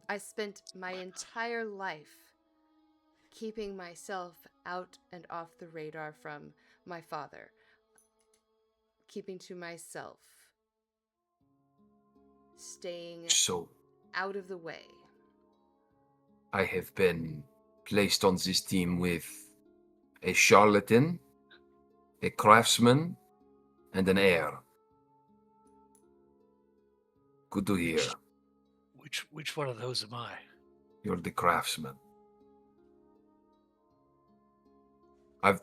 I spent my entire life keeping myself out and off the radar from my father, keeping to myself, staying So, out of the way. I have been placed on this team with a charlatan, a craftsman, and an heir. Good to hear. Which one of those am I? You're the craftsman.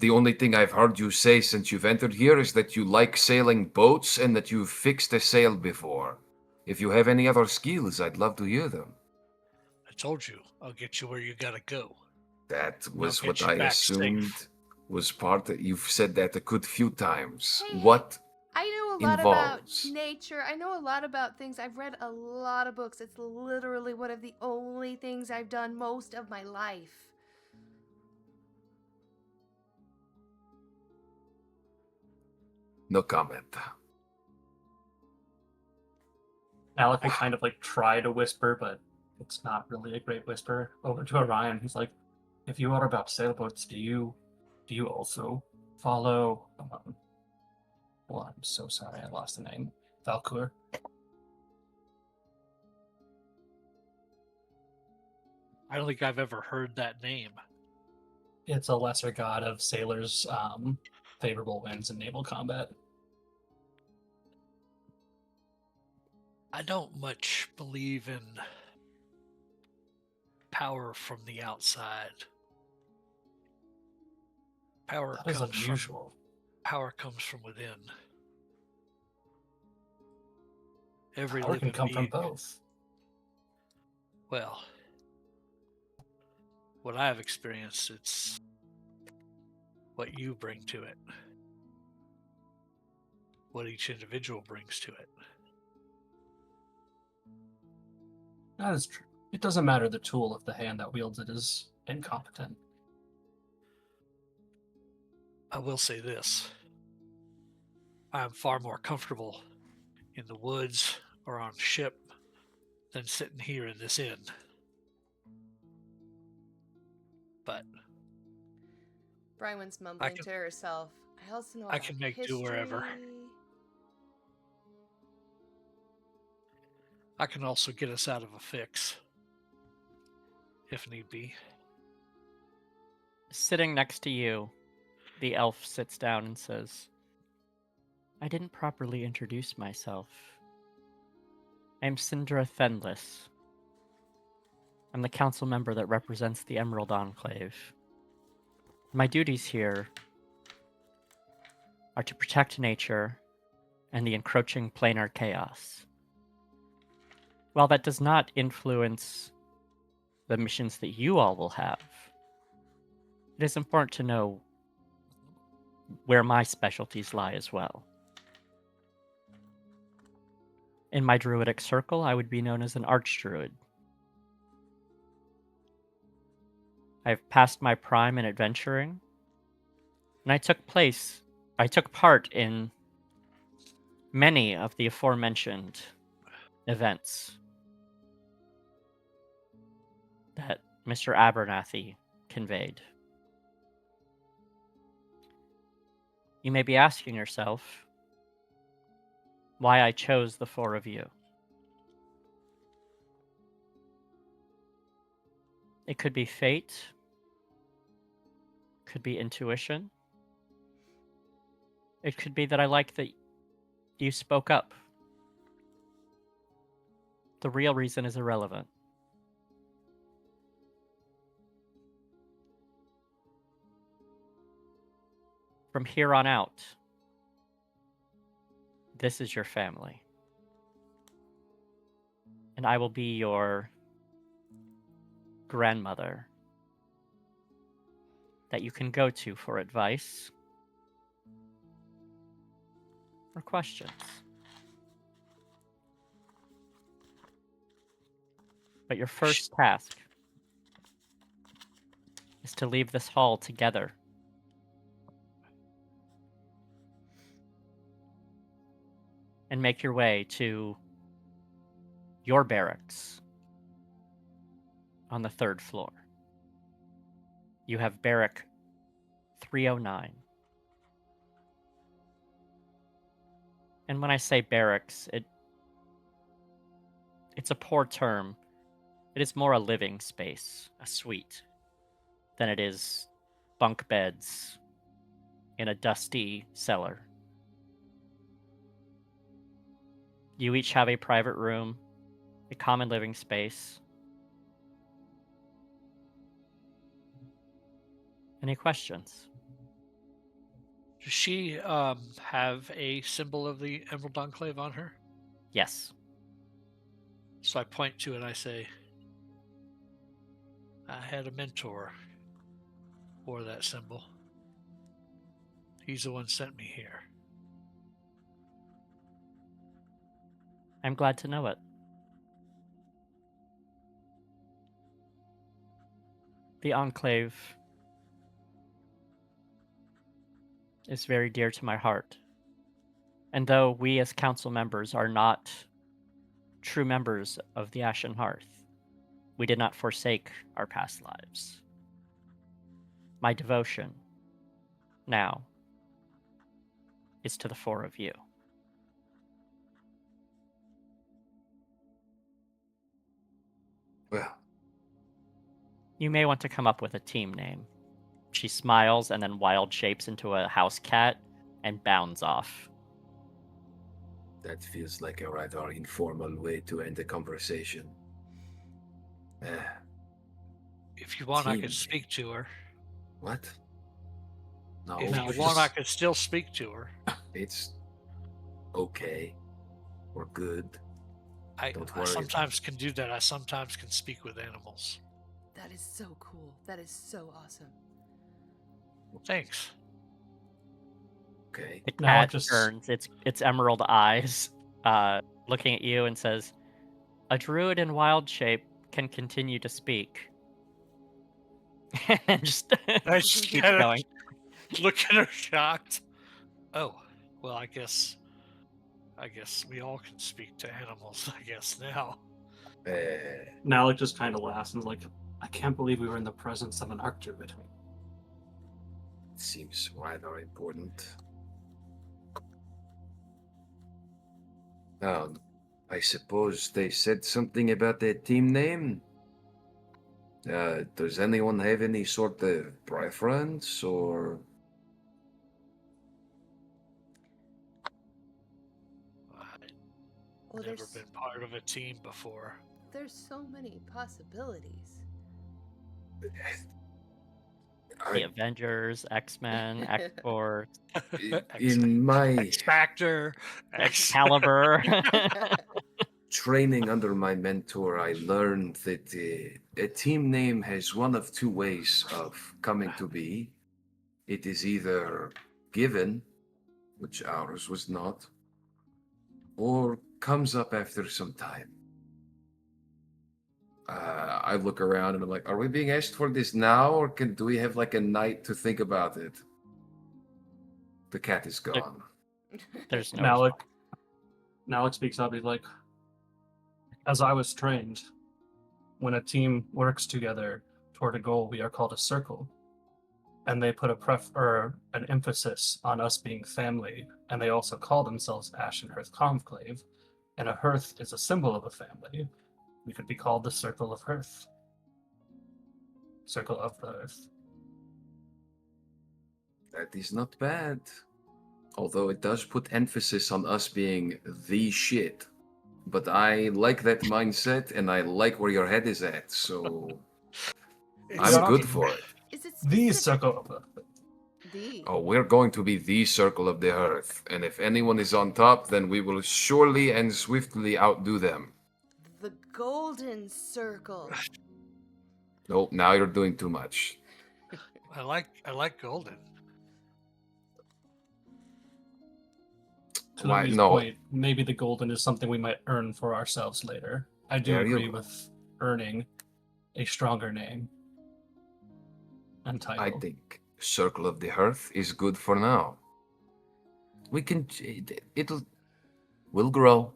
The only thing I've heard you say since you've entered here is that you like sailing boats and that you've fixed a sail before. If you have any other skills, I'd love to hear them. I told you, I'll get you where you gotta go. That I'll was get what you I back assumed safe. was part of, you've said that a good few times. Hey, What I know a lot about involves? nature. I know a lot about things. I've read a lot of books. It's literally one of the only things I've done most of my life. No comment. Alec will kind of like try to whisper, but it's not really a great whisper. Over to Orion, he's like, "If you are about sailboats, do you also follow?" Well, I'm so sorry, I lost the name. Valkur. I don't think I've ever heard that name. It's a lesser god of sailors' favorable winds in naval combat. I don't much believe in power from the outside. Power That is comes unusual. from within. Every Power living can come from being. both. Well, what I have experienced, it's what you bring to it. What each individual brings to it. That is true. It doesn't matter the tool if the hand that wields it is incompetent. I will say this. I'm far more comfortable in the woods or on ship than sitting here in this inn. But Brywin's mumbling can- to herself. I also know I about can make history. do wherever. I can also get us out of a fix, if need be. Sitting next to you, the elf sits down and says, "I didn't properly introduce myself. I'm Syndra Fenless. I'm the council member that represents the Emerald Enclave. My duties here are to protect nature and the encroaching planar chaos. While that does not influence the missions that you all will have, it is important to know where my specialties lie as well. In my druidic circle, I would be known as an archdruid. I've passed my prime in adventuring, and I took part in many of the aforementioned events that Mr. Abernathy conveyed. You may be asking yourself why I chose the four of you. It could be fate, could be intuition. It could be that I like that you spoke up. The real reason is irrelevant. From here on out, this is your family. And I will be your grandmother that you can go to for advice or questions. But your first task is to leave this hall together. and make your way to your barracks on the 3rd floor. You have barrack 309. And when I say barracks, it's a poor term. It is more a living space, a suite, than it is bunk beds in a dusty cellar. You each have a private room, a common living space. Any questions? Does she have a symbol of the Emerald Conclave on her? Yes. So I point to it and I say, I had a mentor for that symbol. He's the one sent me here. I'm glad to know it. The Enclave is very dear to my heart. And though we as council members are not true members of the Ashen Hearth, we did not forsake our past lives. My devotion now is to the 4 of you. Well, You may want to come up with a team name. She smiles and then wild shapes into a house cat and bounds off. that feels like a rather informal way to end a conversation. If you want, I Team could name. speak to her. What? No, If No, you it's want, I just- could still speak to her. it's okay. We're good. I Don't worry. sometimes can do that. I sometimes can speak with animals. That is so cool. That is so awesome. Thanks. Okay. The Now it cat just- turns its emerald eyes, looking at you and says, "A druid in wild shape can continue to speak." And just I just keeps kinda going. look at her shocked. Oh, well, I guess we all can speak to animals, I guess, now. Malik just kind of laughs and is like, I can't believe we were in the presence of an arc druid. It seems rather important. I suppose they said something about their team name. Does anyone have any sort of preference or? I've Well, never there's been part of a team before. there's so many possibilities. The I, Avengers, X-Men, X-Force, in my X Factor, Excalibur. training under my mentor, I learned that a team name has one of 2 ways of coming to be. It is either given, which ours was not, or comes up after some time. I look around and I'm like, are we being asked for this now, or do we have like a night to think about it? The cat is gone. There's no Malik speaks up. He's like, as I was trained, when a team works together toward a goal, we are called a circle. And they put an emphasis on us being family, and they also call themselves Ashen Hearth Conclave. And a hearth is a symbol of a family. We could be called the Circle of Hearth. Circle of the Earth. That is not bad. Although it does put emphasis on us being the shit. But I like that mindset, and I like where your head is at, so I'm not- good for it. Is it The specific? Circle of the Earth. The. Oh, we're going to be the circle of the earth, and if anyone is on top, then we will surely and swiftly outdo them. The golden circle. Nope, now you're doing too much. I like golden. To Why- Louis' no. point, maybe the golden is something we might earn for ourselves later. I do There you agree go. with earning a stronger name and title. I think Circle of the Hearth is good for now. We can. It'll. We'll grow.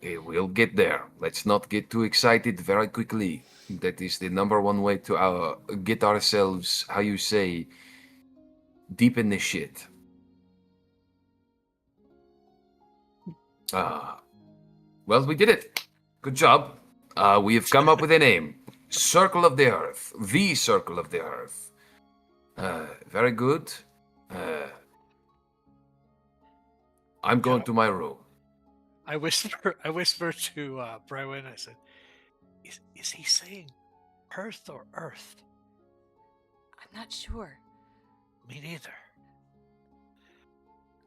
We'll get there. Let's not get too excited very quickly. That is the number one way to get ourselves, how you say, deep in this shit. Well, we did it. Good job. We have come up with a name. Circle of the Earth. The Circle of the Earth. Very good. I'm going to my room. I whisper to Brywin. I said, "Is he saying Hearth or Earth?" I'm not sure. Me neither.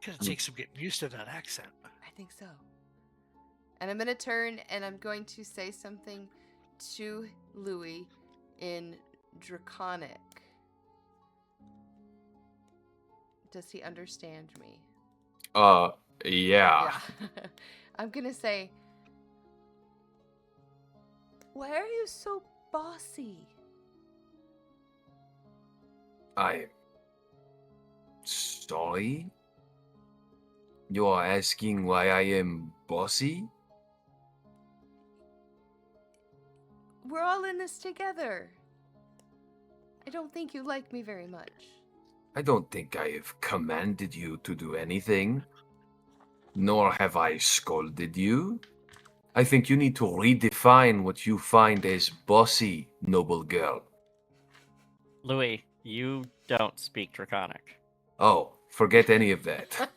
Gonna take some getting used to that accent. I think so. And I'm going to turn and I'm going to say something to Louis in Draconic. Does he understand me? Yeah. I'm going to say, why are you so bossy? I'm sorry? You are asking why I am bossy? We're all in this together. I don't think you like me very much. I don't think I have commanded you to do anything. Nor have I scolded you. I think you need to redefine what you find as bossy, noble girl. Louis, you don't speak Draconic. Oh, forget any of that.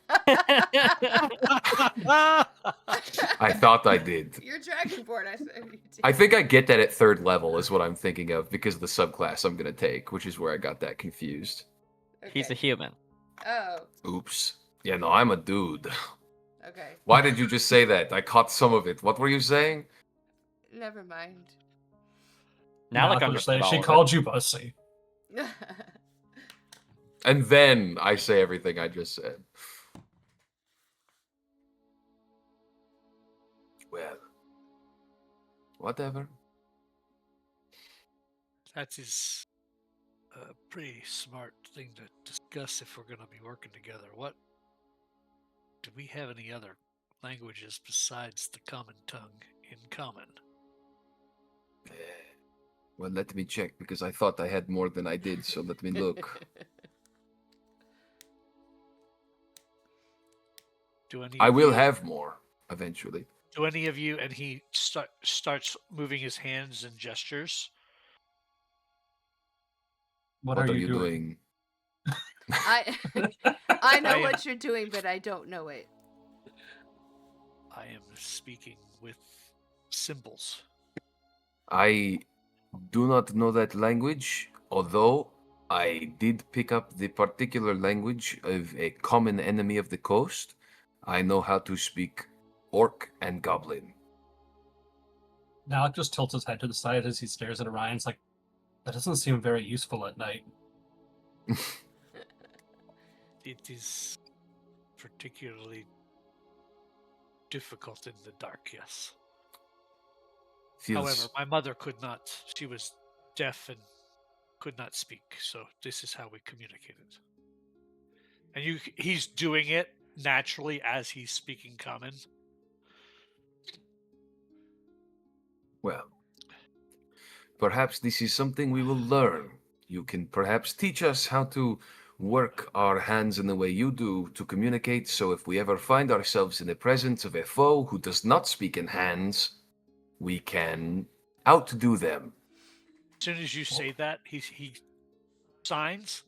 I thought I did. You're Dragonborn. I said you did. I think I get that at 3rd level is what I'm thinking of because of the subclass I'm going to take, which is where I got that confused. He's a human. Oh, Oops. Yeah, no, I'm a dude. okay. Why did you just say that? I caught some of it. What were you saying? Never mind. Now I'll just say she called you bossy. And then I say everything I just said. Well, whatever. That is a pretty smart thing to discuss if we're going to be working together. What do we have any other languages besides the common tongue in common? Well, let me check because I thought I had more than I did, so let me look. I will have more eventually. Do any of you? And he starts moving his hands and gestures. What are you doing? I know what you're doing, but I don't know it. I am speaking with symbols. I do not know that language, although I did pick up the particular language of a common enemy of the coast. I know how to speak Orc and Goblin. Alec just tilts his head to the side as he stares at Orion. It's like, that doesn't seem very useful at night. It is particularly difficult in the dark, yes. However, my mother could not. She was deaf and could not speak, so this is how we communicated. And he's doing it naturally as he's speaking common. Well, perhaps this is something we will learn. You can perhaps teach us how to work our hands in the way you do to communicate, so if we ever find ourselves in the presence of a foe who does not speak in hands, we can outdo them. As soon as you say that, he signs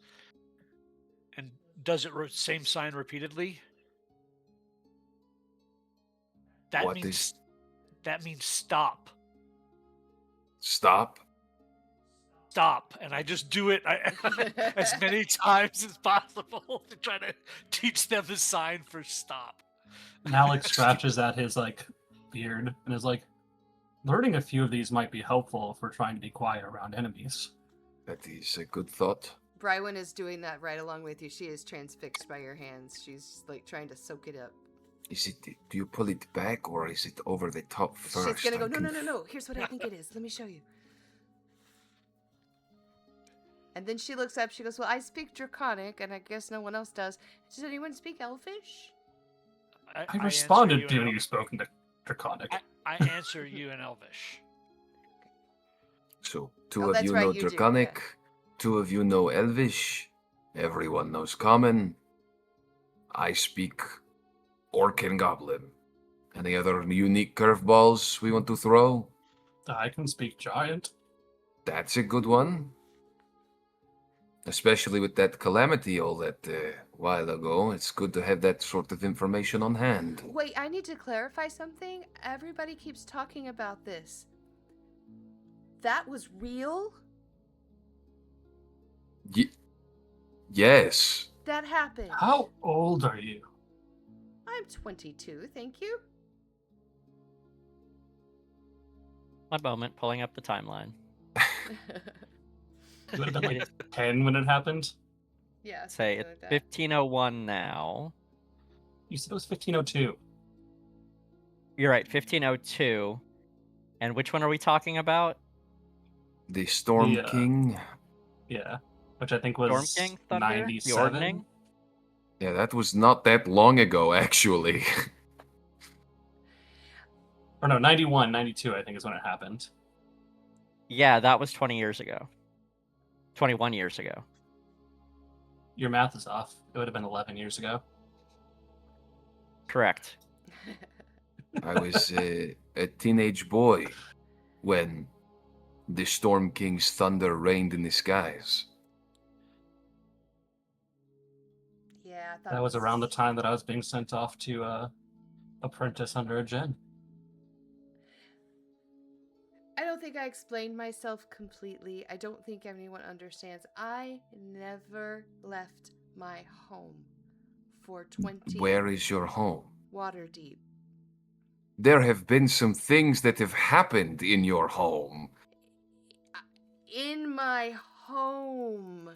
and does it same sign repeatedly. That means stop. Stop? Stop. And I just do it as many times as possible to try to teach them the sign for stop. And Alex scratches at his beard and is like, learning a few of these might be helpful if we're trying to be quiet around enemies. That is a good thought. Brywin is doing that right along with you. She is transfixed by your hands. She's trying to soak it up. Is it? Do you pull it back or is it over the top first? She's gonna go, no. Here's what I think it is. Let me show you. And then she looks up. She goes, well, I speak Draconic, and I guess no one else does. Does anyone speak Elfish? I answer responded you to in you spoke in Draconic. I answer you in Elvish. So, Oh, two of that's you right, know you do, Draconic, yeah. two of you know Elvish, everyone knows Common. I speak Orc and Goblin. Any other unique curveballs we want to throw? I can speak Giant. That's a good one. Especially with that calamity all that while ago. It's good to have that sort of information on hand. Wait, I need to clarify something. Everybody keeps talking about this. That was real? Yes. That happened. How old are you? I'm 22, thank you. One moment, pulling up the timeline. You would have been like 10 when it happened. Yeah, Say something it's like that. 1501 now. You said it was 1502. You're right, 1502. And which one are we talking about? The Storm The, King. Yeah, which I think was Storm King Thunder? The 97. Ordning? Yeah, that was not that long ago, actually. Or no, 91, 92, I think is when it happened. Yeah, that was 20 years ago. 21 years ago. Your math is off. It would have been 11 years ago. Correct. I was a teenage boy when the Storm King's thunder rained in the skies. Yeah, I thought That it was around the time that I was being sent off to apprentice under a Jen. I don't think I explained myself completely. I don't think anyone understands. I never left my home for 20 Where is your home? Waterdeep. There have been some things that have happened in your home. In my home.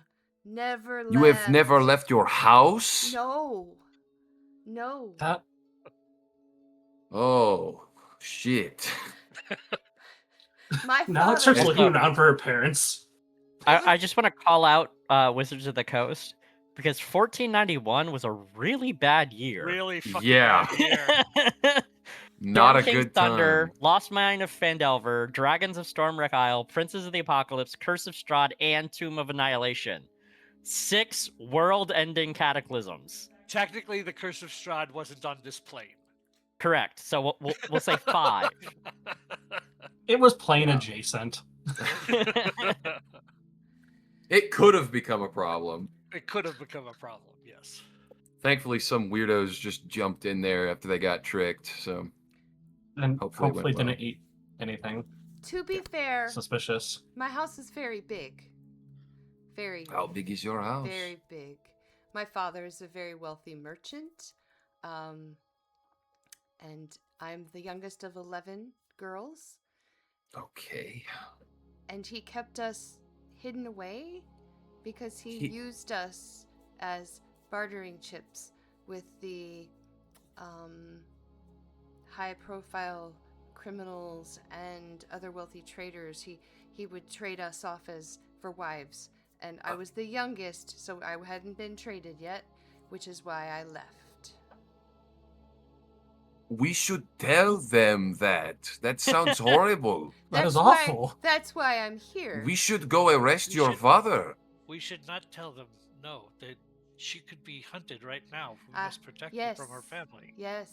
Never left. You have never left your house? No. No. That Oh, shit. My now it father. starts looking around for her parents. I just want to call out Wizards of the Coast because 1491 was a really bad year. Really fucking Yeah. bad year. Not a Storm King's good Thunder, time. Lost Mine of Phandelver, Dragons of Stormwreck Isle, Princes of the Apocalypse, Curse of Strahd, and Tomb of Annihilation. 6 world-ending cataclysms. Technically, the Curse of Strahd wasn't on this plane. Correct. So we'll say 5. It was plane adjacent. It could have become a problem. It could have become a problem, yes. Thankfully, some weirdos just jumped in there after they got tricked, so... And Hopefully it hopefully went well. didn't eat anything To be fair, suspicious. my house is very big. Very, How big is your house? very big. My father is a very wealthy merchant. And I'm the youngest of 11 girls. Okay. And he kept us hidden away because he used us as bartering chips with the high-profile criminals and other wealthy traders. He would trade us off as for wives, and I was the youngest, so I hadn't been traded yet, which is why I left. We should tell them that. That sounds horrible. That is why- awful. That's why I'm here. We should go arrest We your should- father. We should not tell them, no, that she could be hunted right now. We Ah, must protect her yes. from her family. Yes.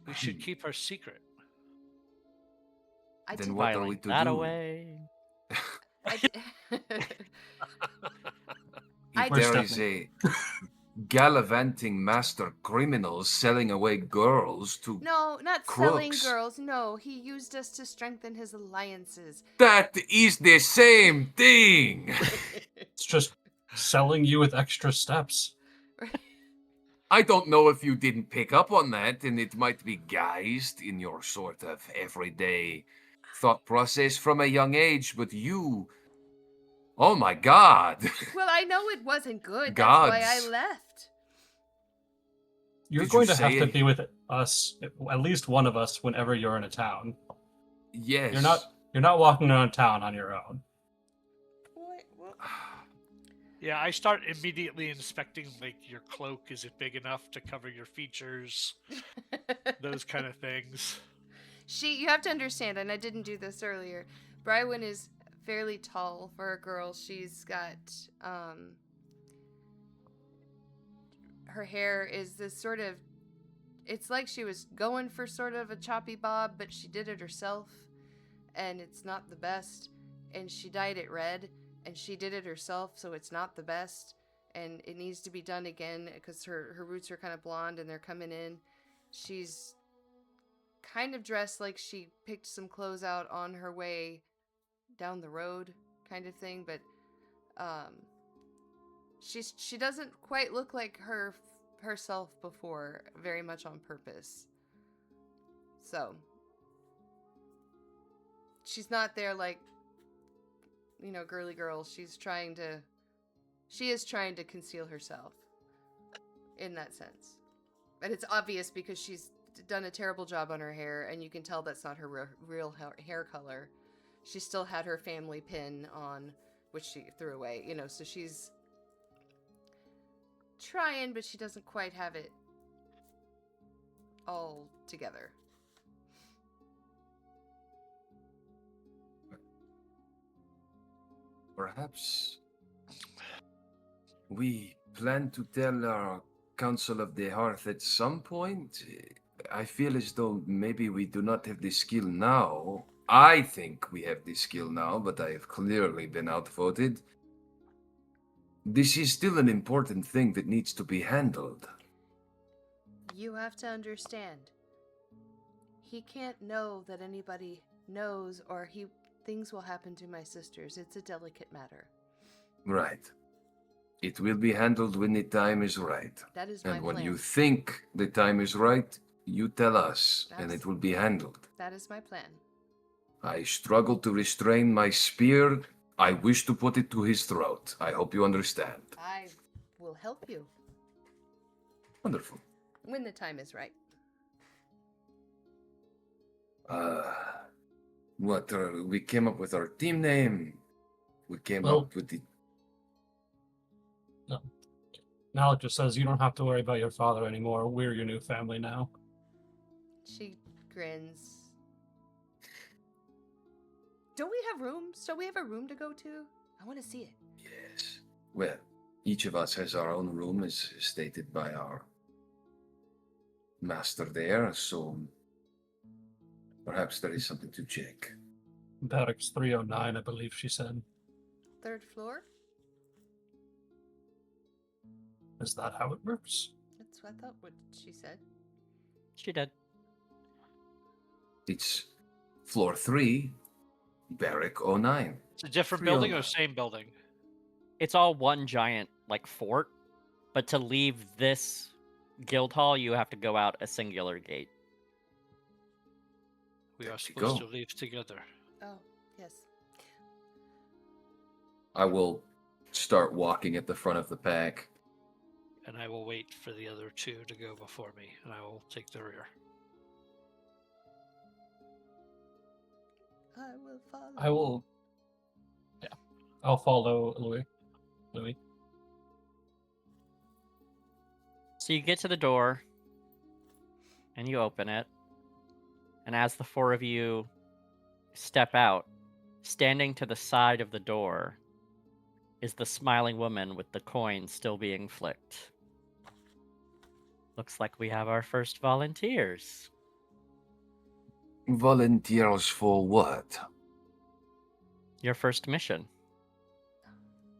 We should keep her secret. I Then did. what are Filing we to that do? away. I did. I If We're there is stepping. a gallivanting master criminal selling away girls to... No, not selling Crooks. girls. No, he used us to strengthen his alliances. That is the same thing! It's just selling you with extra steps. I don't know if you didn't pick up on that, and it might be guised in your sort of everyday thought process from a young age, but you... Oh my god! Well, I know it wasn't good. That's why I Gods. left. You're Did going you to have say to it? be with us, at least one of us, whenever you're in a town. Yes. You're not walking around town on your own. Yeah, I start immediately inspecting, like, your cloak. Is it big enough to cover your features? Those kind of things. You have to understand, and I didn't do this earlier. Brywin is fairly tall for a girl. She's got, her hair is this sort of, it's like she was going for sort of a choppy bob, but she did it herself, and it's not the best. And she dyed it red, and she did it herself, so it's not the best. And it needs to be done again because her roots are kind of blonde and they're coming in. She's kind of dressed like she picked some clothes out on her way down the road, kind of thing, but she doesn't quite look like herself before, very much on purpose. So she's not there like, girly girl. She is trying to conceal herself in that sense. And it's obvious because she's done a terrible job on her hair, and you can tell that's not her real hair color. She still had her family pin on, which she threw away, so she's trying, but she doesn't quite have it all together. Perhaps we plan to tell our Council of the Hearth at some point. I feel as though maybe we do not have the skill now. I think we have the skill now, but I have clearly been outvoted. This is still an important thing that needs to be handled. You have to understand. He can't know that anybody knows, or things will happen to my sisters. It's a delicate matter. Right. It will be handled when the time is right. That is my plan. And when you think the time is right, you tell us, and it will be handled. That is my plan. I struggle to restrain my spear. I wish to put it to his throat. I hope you understand. I will help you. Wonderful. When the time is right. We came up with our team name. We came up with the... No. Malik just says, you don't have to worry about your father anymore. We're your new family now. She grins. Don't we have rooms? Don't we have a room to go to? I want to see it. Yes. Well, each of us has our own room, as stated by our master there, so perhaps there is something to check. Barracks 309, I believe she said. 3rd floor? Is that how it works? That's what I thought what she said. She did. It's floor 3, Barrack 09. It's a different building or same building? It's all one giant, fort. But to leave this guild hall, you have to go out a singular gate. We are supposed to leave together. Oh, yes. I will start walking at the front of the pack. And I will wait for the other two to go before me, and I will take the rear. I will follow. I will... Yeah. I'll follow Louis. So you get to the door, and you open it. And as the four of you step out, standing to the side of the door is the smiling woman with the coin still being flicked. Looks like we have our first volunteers. Volunteers for what? Your first mission.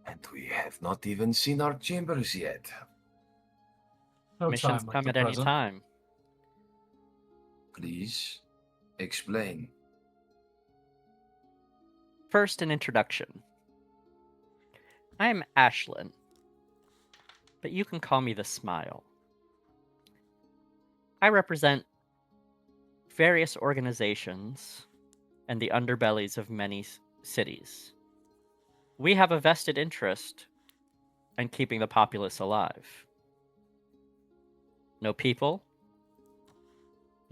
And we have not even seen our chambers yet. No Missions time like come the at any present. time. Please explain. First, an introduction. I am Ashlyn, but you can call me the Smile. I represent various organizations and the underbellies of many cities. We have a vested interest in keeping the populace alive. No people,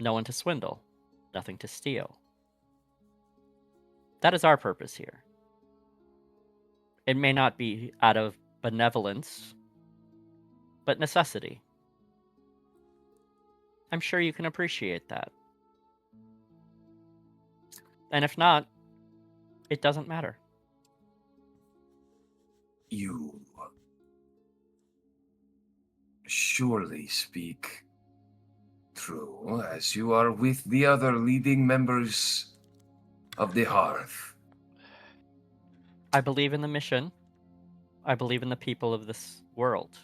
no one to swindle, nothing to steal. That is our purpose here. It may not be out of benevolence, but necessity. I'm sure you can appreciate that. And if not, it doesn't matter. You surely speak true, as you are with the other leading members of the Hearth. I believe in the mission. I believe in the people of this world.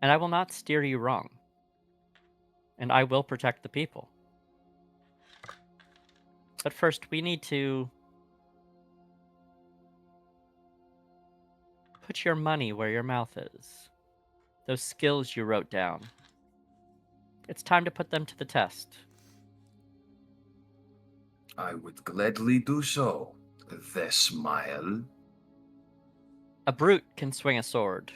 And I will not steer you wrong. And I will protect the people. But first, we need to put your money where your mouth is. Those skills you wrote down. It's time to put them to the test. I would gladly do so. The smile. A brute can swing a sword,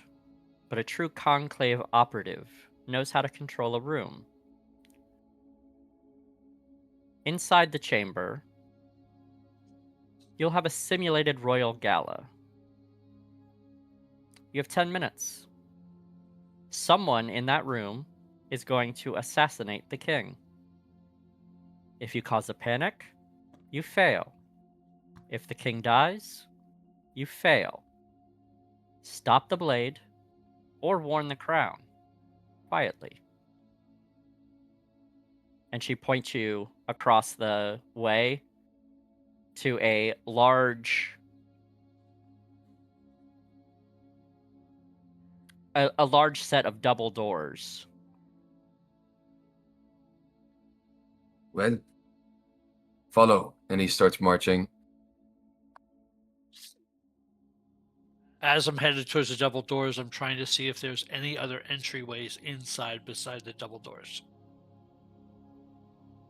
but a true Conclave operative knows how to control a room. Inside the chamber, you'll have a simulated royal gala. You have 10 minutes. Someone in that room is going to assassinate the king. If you cause a panic, you fail. If the king dies, you fail. Stop the blade, or warn the crown, quietly. And she points you across the way to a large set of double doors. Well, follow. And he starts marching. As I'm headed towards the double doors, I'm trying to see if there's any other entryways inside beside the double doors.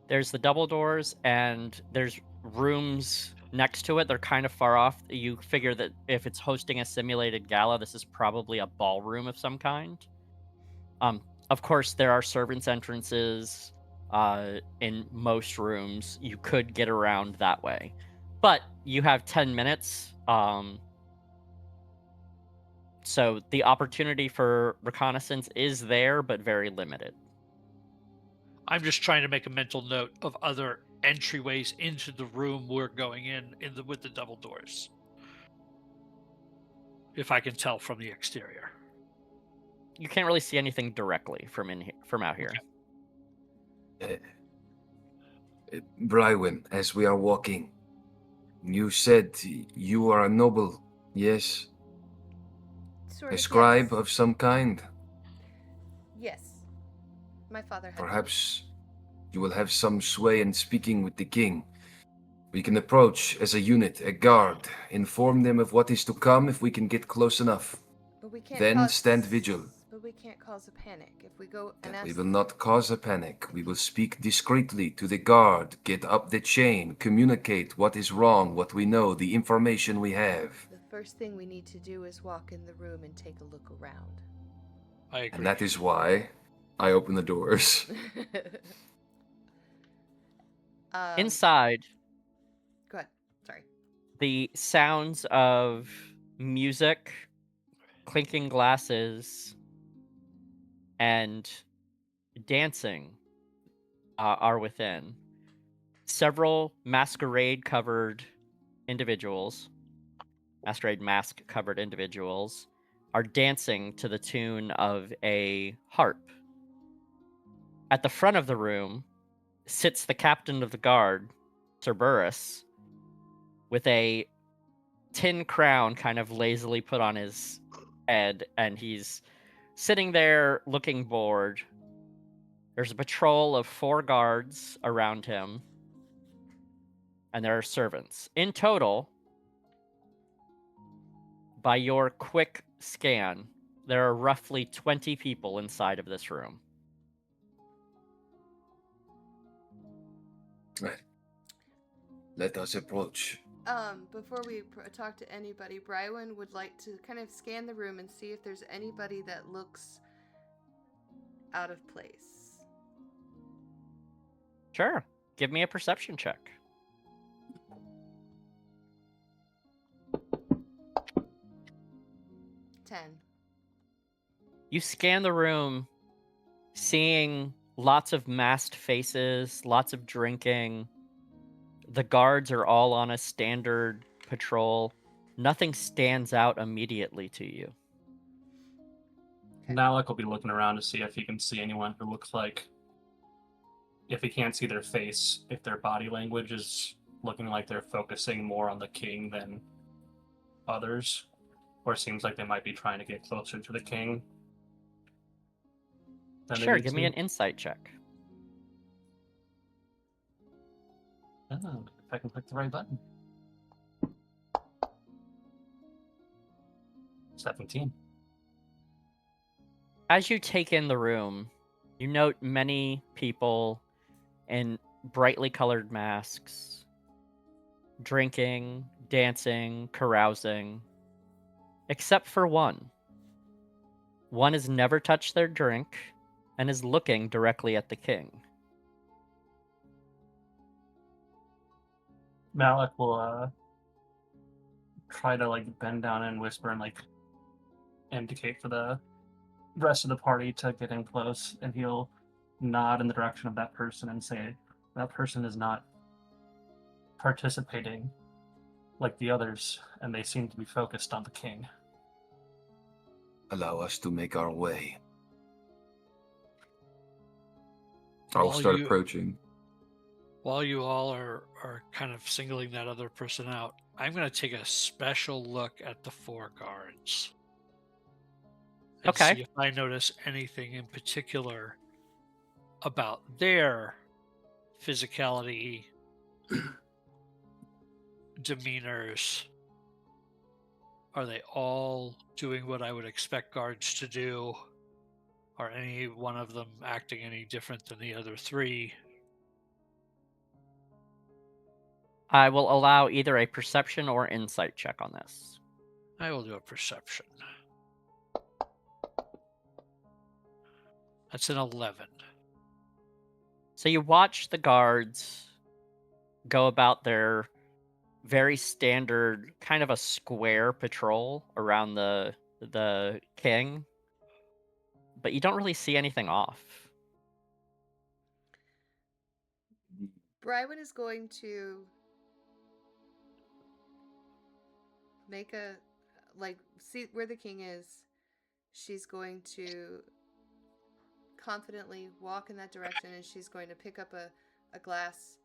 There's the double doors, and there's rooms next to it. They're kind of far off. You figure that if it's hosting a simulated gala, this is probably a ballroom of some kind. Of course, there are servants' entrances in most rooms. You could get around that way. But you have 10 minutes. So the opportunity for reconnaissance is there, but very limited. I'm just trying to make a mental note of other entryways into the room we're going in with the double doors. If I can tell from the exterior. You can't really see anything directly from out here. Brywin, as we are walking, you said you are a noble, yes? Sort A of, scribe yes. of some kind? Yes. My father had Perhaps you will have some sway in speaking with the king. We can approach as a unit, a guard, inform them of what is to come if we can get close enough. But we can't Then stand vigil. But we can't cause a panic. If we go and That ask... we will not cause a panic. We will speak discreetly to the guard, get up the chain, communicate what is wrong, what we know, the information we have. The first thing we need to do is walk in the room and take a look around. I agree. And that is why I open the doors. Inside, Go ahead. Sorry. the sounds of music, clinking glasses, and dancing are within. Several masquerade-covered individuals, masquerade mask-covered individuals, are dancing to the tune of a harp. At the front of the room sits the captain of the guard, Cerberus, with a tin crown kind of lazily put on his head, and he's sitting there looking bored. There's a patrol of 4 guards around him, and there are servants. In total, by your quick scan, there are roughly 20 people inside of this room. Right. Let us approach. Before we talk to anybody, Brywin would like to kind of scan the room and see if there's anybody that looks out of place. Sure. Give me a perception check. 10. You scan the room, seeing lots of masked faces, lots of drinking. The guards are all on a standard patrol. Nothing stands out immediately to you. Okay. Nalek will be looking around to see if he can see anyone who looks like, if he can't see their face, if their body language is looking like they're focusing more on the king than others, or it seems like they might be trying to get closer to the king. than they Sure, need give me to. an insight check. Oh, if I can click the right button. 17. As you take in the room, you note many people in brightly colored masks, drinking, dancing, carousing, except for one. One has never touched their drink and is looking directly at the king. Malik will try to like bend down and whisper and like indicate for the rest of the party to get in close, and he'll nod in the direction of that person and say, that person is not participating like the others, and they seem to be focused on the king. Allow us to make our way. I'll While start you- approaching. While you all are kind of singling that other person out, I'm going to take a special look at the 4 guards. And Okay. see if I notice anything in particular about their physicality, demeanors. Are they all doing what I would expect guards to do? Are any one of them acting any different than the other 3? I will allow either a perception or insight check on this. I will do a perception. That's an 11. So you watch the guards go about their very standard kind of a square patrol around the king, but you don't really see anything off. Brywin is going to make a, see where the king is. She's going to confidently walk in that direction, and she's going to pick up a glass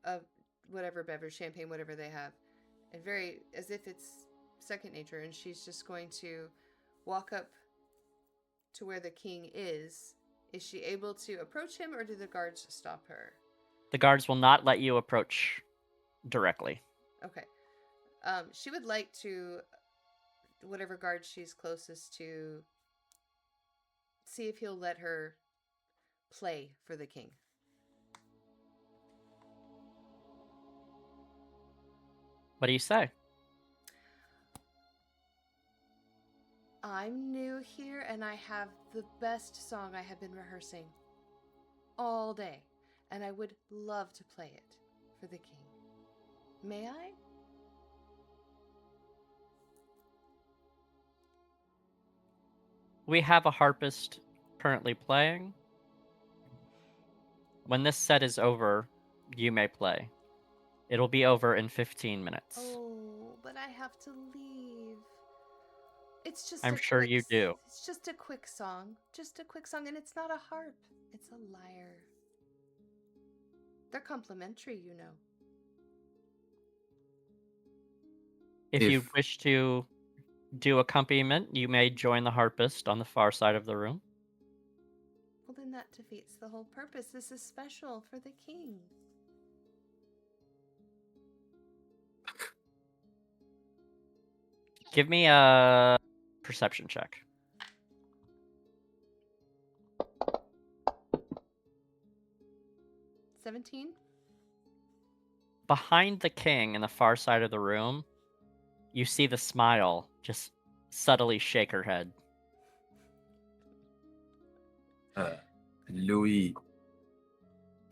of whatever beverage, champagne, whatever they have, and very, as if it's second nature, and she's just going to walk up to where the king is. Is she able to approach him, or do the guards stop her? The guards will not let you approach directly. Okay. She would like to, whatever guard she's closest to, see if he'll let her play for the king. What do you say? I'm new here, and I have the best song I have been rehearsing all day, and I would love to play it for the king. May I? We have a harpist currently playing. When this set is over, you may play. It'll be over in 15 minutes. Oh, but I have to leave. It's just I'm a sure quick you do. It's just a quick song. Just a quick song, and it's not a harp. It's a lyre. They're complimentary, you know. If you If- wish to do accompaniment, you may join the harpist on the far side of the room. Well, then that defeats the whole purpose. This is special for the king. Give me a perception check. $17? Behind the king in the far side of the room, you see the smile just subtly shake her head. Louis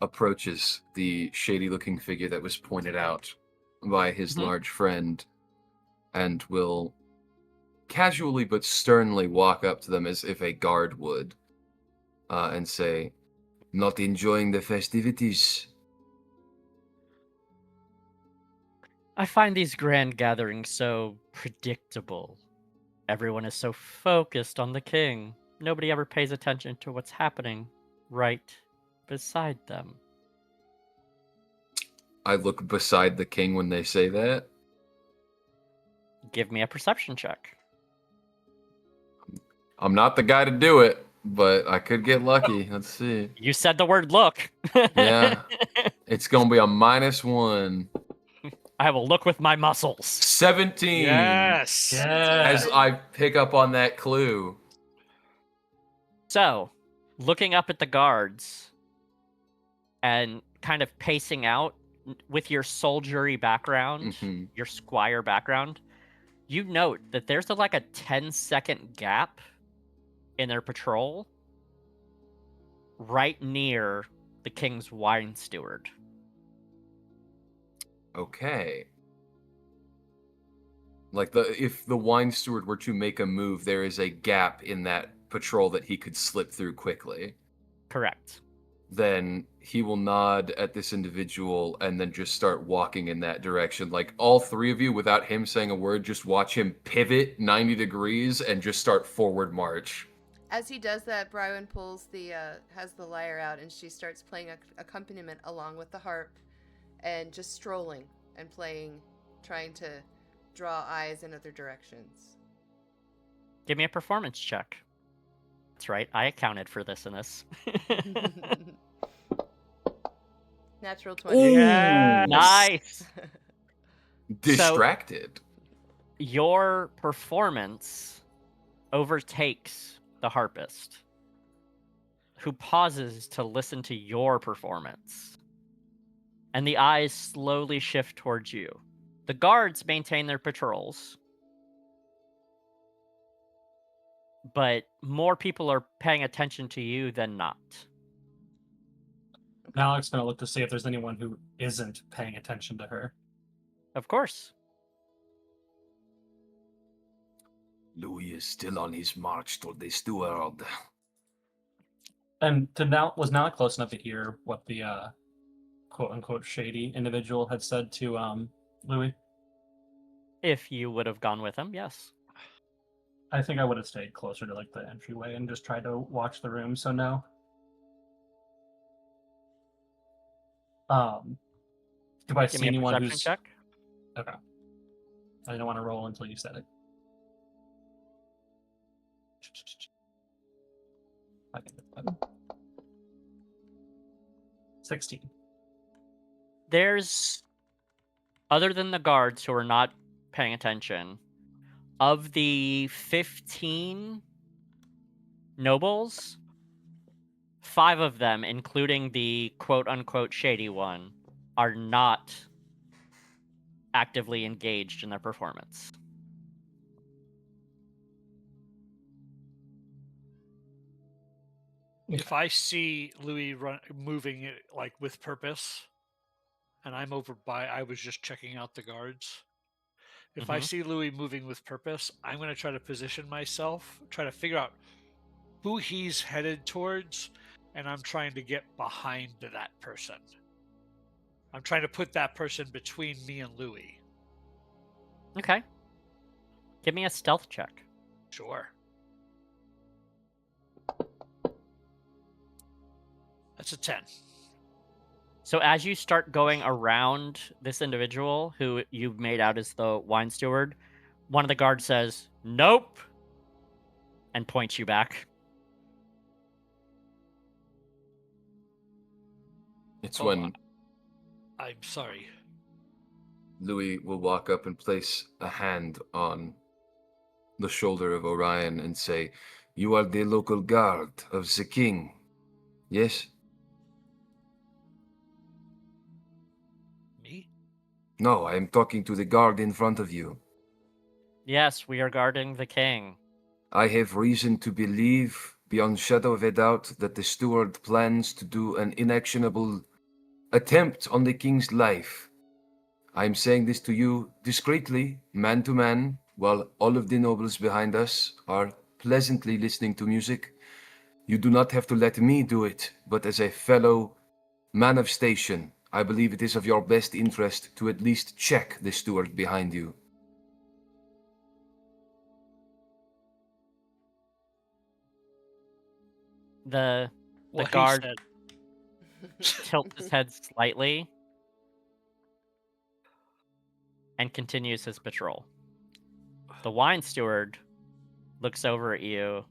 approaches the shady-looking figure that was pointed out by his Mhm. large friend and will casually but sternly walk up to them as if a guard would, and say, "Not enjoying the festivities?" I find these grand gatherings so predictable. Everyone is so focused on the king. Nobody ever pays attention to what's happening right beside them. I look beside the king when they say that. Give me a perception check. I'm not the guy to do it, but I could get lucky. Let's see. You said the word look. Yeah. It's going to be a -1. I will look with my muscles. 17. Yes. As I pick up on that clue. So, looking up at the guards and kind of pacing out with your soldiery background, Mhm. your squire background, you note that there's like a 10-second gap in their patrol right near the king's wine steward. Okay. Like if the wine steward were to make a move, there is a gap in that patrol that he could slip through quickly. Correct. Then he will nod at this individual and then just start walking in that direction. Like all three of you, without him saying a word, just watch him pivot 90 degrees and just start forward march. As he does that, Brywin has the lyre out, and she starts playing accompaniment along with the harp, and just strolling and playing, trying to draw eyes in other directions. Give me a performance check. That's right, I accounted for this in this. Natural 20. Yes. Nice! Distracted. Your performance overtakes the harpist, who pauses to listen to your performance. And the eyes slowly shift towards you. The guards maintain their patrols, but more people are paying attention to you than not. Malik's going to look to see if there's anyone who isn't paying attention to her. Of course. Louis is still on his march toward the steward. And was Malik close enough to hear what the quote-unquote shady individual had said to Louis? If you would have gone with him, yes. I think I would have stayed closer to like the entryway and just tried to watch the room, so no. Do I Give see me a anyone perception who's... check. Okay. I didn't want to roll until you said it. I can get that. 16. There's, other than the guards who are not paying attention, of the 15 nobles, 5 of them, including the quote-unquote shady one, are not actively engaged in their performance. If I see Louis moving it like with purpose, and I'm I was just checking out the guards. If I see Louis moving with purpose, I'm going to try to position myself, try to figure out who he's headed towards, and I'm trying to get behind that person. I'm trying to put that person between me and Louis. Okay. Give me a stealth check. Sure. That's a 10. So as you start going around this individual who you've made out as the wine steward, one of the guards says, "Nope," and points you back. It's Oh, when I'm sorry. Louis will walk up and place a hand on the shoulder of Orion and say, "You are the local guard of the king, yes?" Me? "No, I am talking to the guard in front of you. Yes, we are guarding the king. I have reason to believe, beyond shadow of a doubt, that the steward plans to do an inactionable attempt on the king's life. I am saying this to you discreetly, man to man, while all of the nobles behind us are pleasantly listening to music, you do not have to let me do it, but as a fellow man of station, I believe it is of your best interest to at least check the steward behind you. The What he guard said. tilts his head slightly and continues his patrol. The wine steward looks over at you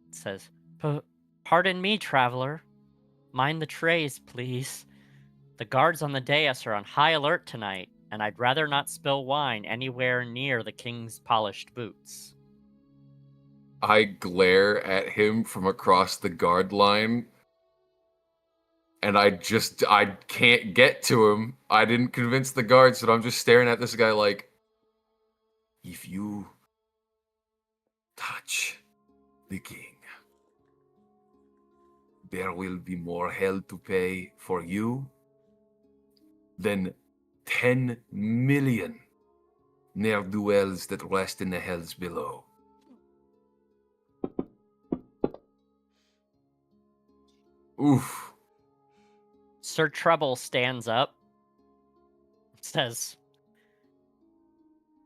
and says, Pardon me, traveler. Mind the trays, please. The guards on the dais are on high alert tonight, and I'd rather not spill wine anywhere near the king's polished boots. I glare at him from across the guard line, and I can't get to him. I didn't convince the guards, but I'm just staring at this guy like, if you touch the king, there will be more hell to pay for you than 10 million ne'er-do-wells that rest in the hells below. Oof. Sir Trouble stands up, says,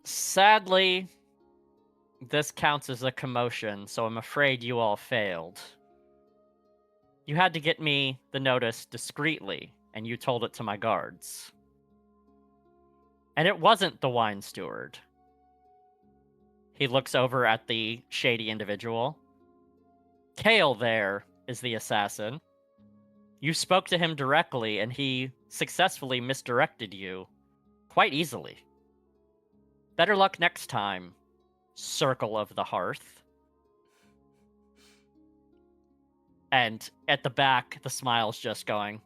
Sadly, this counts as a commotion, so I'm afraid you all failed. You had to get me the notice discreetly, and you told it to my guards. And it wasn't the wine steward. He looks over at the shady individual. Kale there is the assassin. You spoke to him directly, and he successfully misdirected you quite easily. Better luck next time, Circle of the Hearth. And at the back, the smile's just going.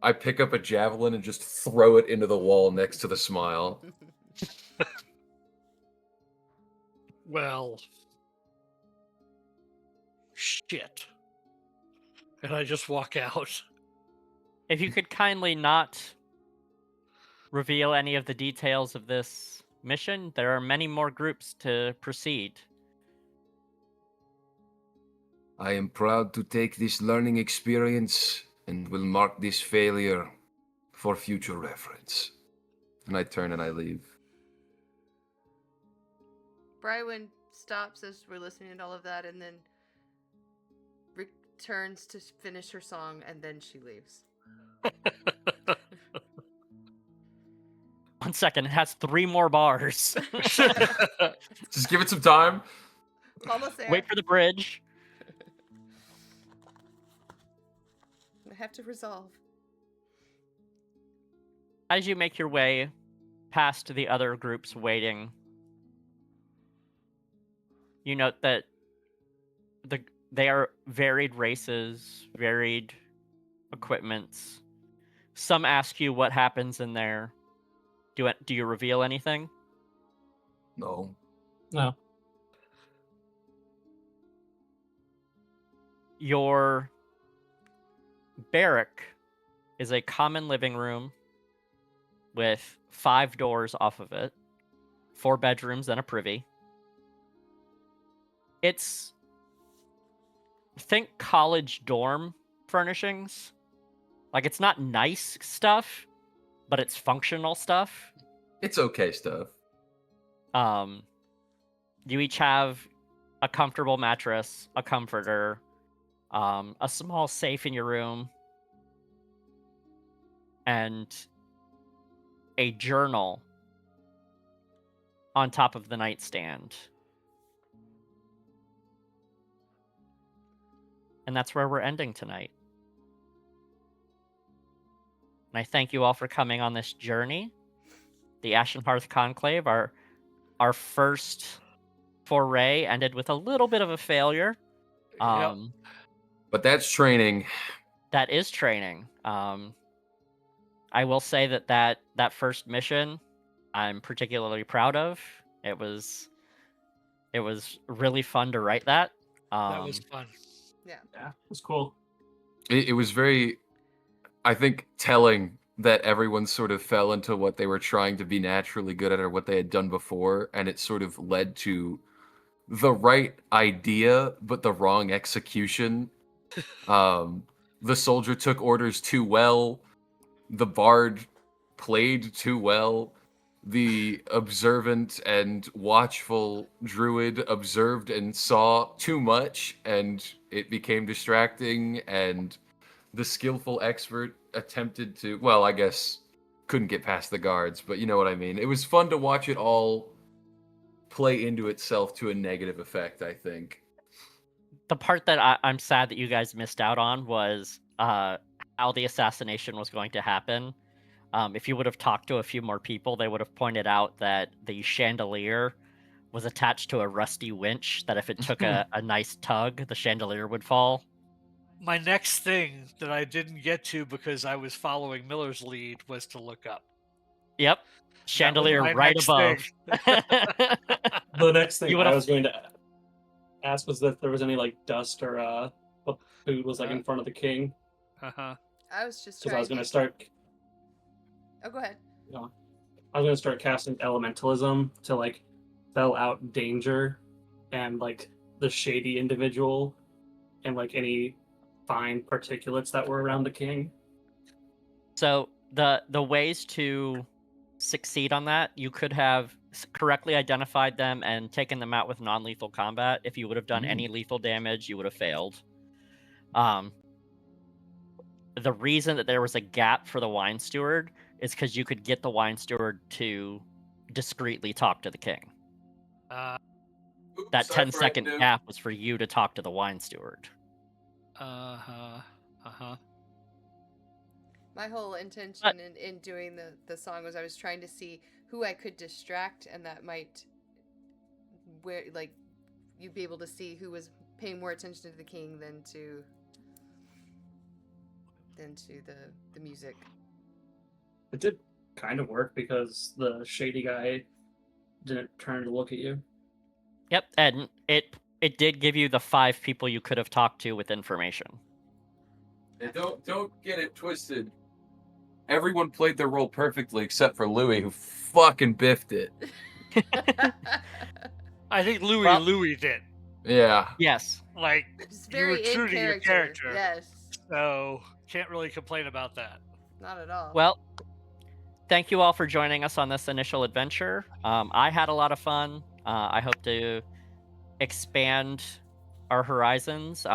I pick up a javelin and just throw it into the wall next to the smile. Well, shit. And I just walk out. If you could kindly not reveal any of the details of this mission, there are many more groups to proceed. I am proud to take this learning experience and will mark this failure for future reference. And I turn and I leave. Brywin stops as we're listening to all of that and then returns to finish her song, and then she leaves. 1 second, it has 3 more bars. Just give it some time. Almost there. Wait for the bridge. I have to resolve. As you make your way past the other groups waiting, you note that they are varied races, varied equipments. Some ask you what happens in there. Do you reveal anything? No. No. Your barrack is a common living room with 5 doors off of it, 4 bedrooms and a privy. It's, think college dorm furnishings. Like, it's not nice stuff, but it's functional stuff. It's okay stuff. You each have a comfortable mattress, a comforter, a small safe in your room, and a journal on top of the nightstand. And that's where we're ending tonight. And I thank you all for coming on this journey. The Ashen Hearth Conclave, our first foray ended with a little bit of a failure. Yep. But that's training. That is training. I will say that first mission I'm particularly proud of. It was really fun to write that. That was fun. Yeah, it was cool. It was very, I think, telling that everyone sort of fell into what they were trying to be naturally good at or what they had done before, and it sort of led to the right idea but the wrong execution. The soldier took orders too well, the bard played too well, the observant and watchful druid observed and saw too much, and it became distracting, and the skillful expert attempted to, well, I guess couldn't get past the guards, but you know what I mean. It was fun to watch it all play into itself to a negative effect, I think. The part that I'm sad that you guys missed out on was how the assassination was going to happen. If you would have talked to a few more people, they would have pointed out that the chandelier was attached to a rusty winch, that if it took a nice tug, the chandelier would fall. My next thing that I didn't get to because I was following Miller's lead was to look up. Yep. Chandelier my right next above. The next thing You I would've- was going to ask was if there was any like dust or what food was like in front of the king, Uh-huh. I was just because trying I was going to to start. Oh, go ahead. I was going to start casting elementalism to like spell out danger and like the shady individual and like any fine particulates that were around the king. So the ways to succeed on that, you could have correctly identified them and taken them out with non-lethal combat. If you would have done any lethal damage, you would have failed. The reason that there was a gap for the wine steward is because you could get the wine steward to discreetly talk to the king. That 10-second gap was for you to talk to the wine steward. My whole intention in doing the song was I was trying to see who I could distract, and that might, where like you'd be able to see who was paying more attention to the king than to the music. It did kind of work because the shady guy didn't turn to look at you. Yep, and it did give you the 5 people you could have talked to with information. And don't get it twisted. Everyone played their role perfectly except for Louis, who fucking biffed it. I think Louis did. Yeah. Yes. Like, It's you were very true in to your character. character. Yes. So, can't really complain about that. Not at all. Well, thank you all for joining us on this initial adventure. I had a lot of fun. I hope to expand our horizons.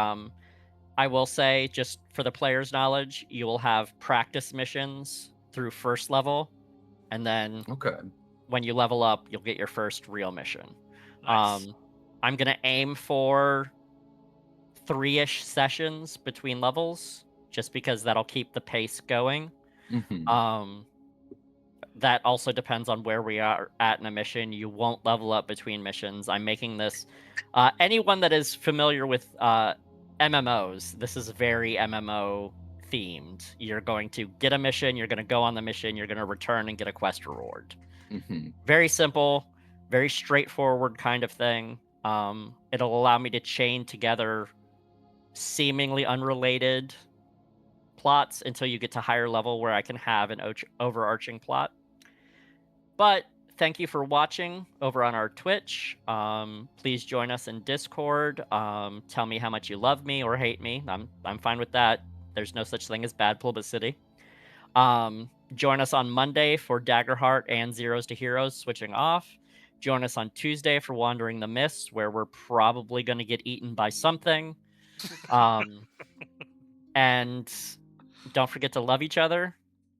I will say, just for the player's knowledge, you will have practice missions through first level, and then Okay. when you level up, you'll get your first real mission. Nice. I'm going to aim for 3-ish sessions between levels, just because that'll keep the pace going. That also depends on where we are at in a mission. You won't level up between missions. I'm making this... anyone that is familiar with MMOs, this is very MMO themed. You're going to get a mission, you're going to go on the mission, you're going to return and get a quest reward. Very simple, very straightforward kind of thing. It'll allow me to chain together seemingly unrelated plots until you get to higher level where I can have an overarching plot. But thank you for watching over on our Twitch. Please join us in Discord. Tell me how much you love me or hate me. I'm fine with that. There's no such thing as bad publicity. Join us on Monday for Daggerheart and Zeros to Heroes switching off. Join us on Tuesday for Wandering the Mists, where we're probably going to get eaten by something. And don't forget to love each other.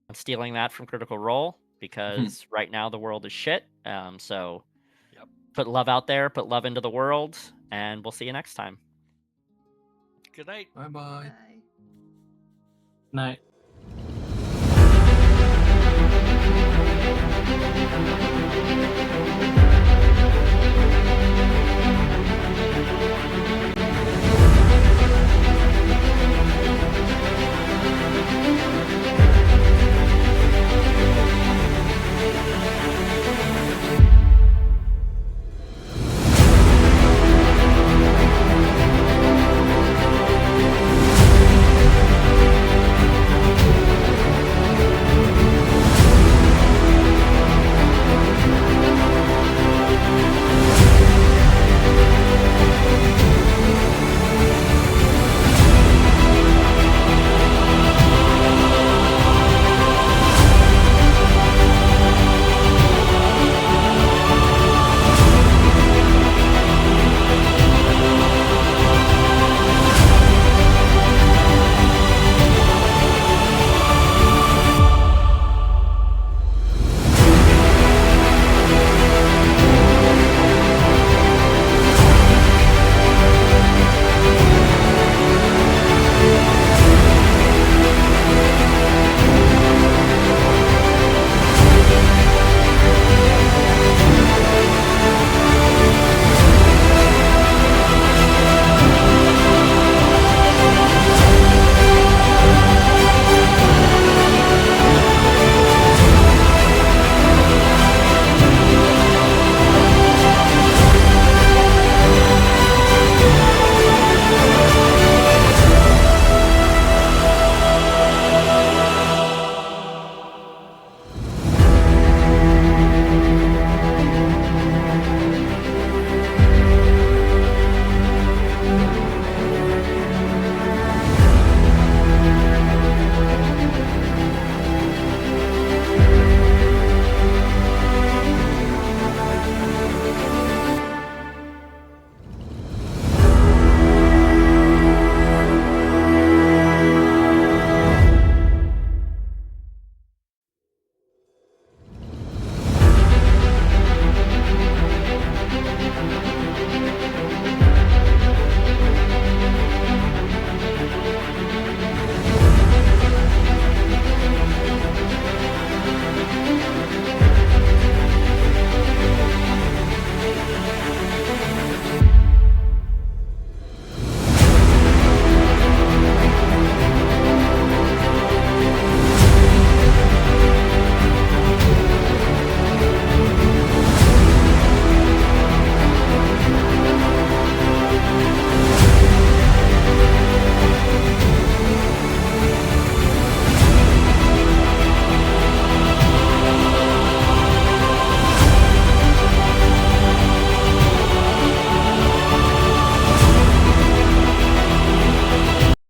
I'm stealing that from Critical Role, because right now the world is shit. So put love out there, put love into the world, and we'll see you next time. Good night. Bye-bye. Bye. Night.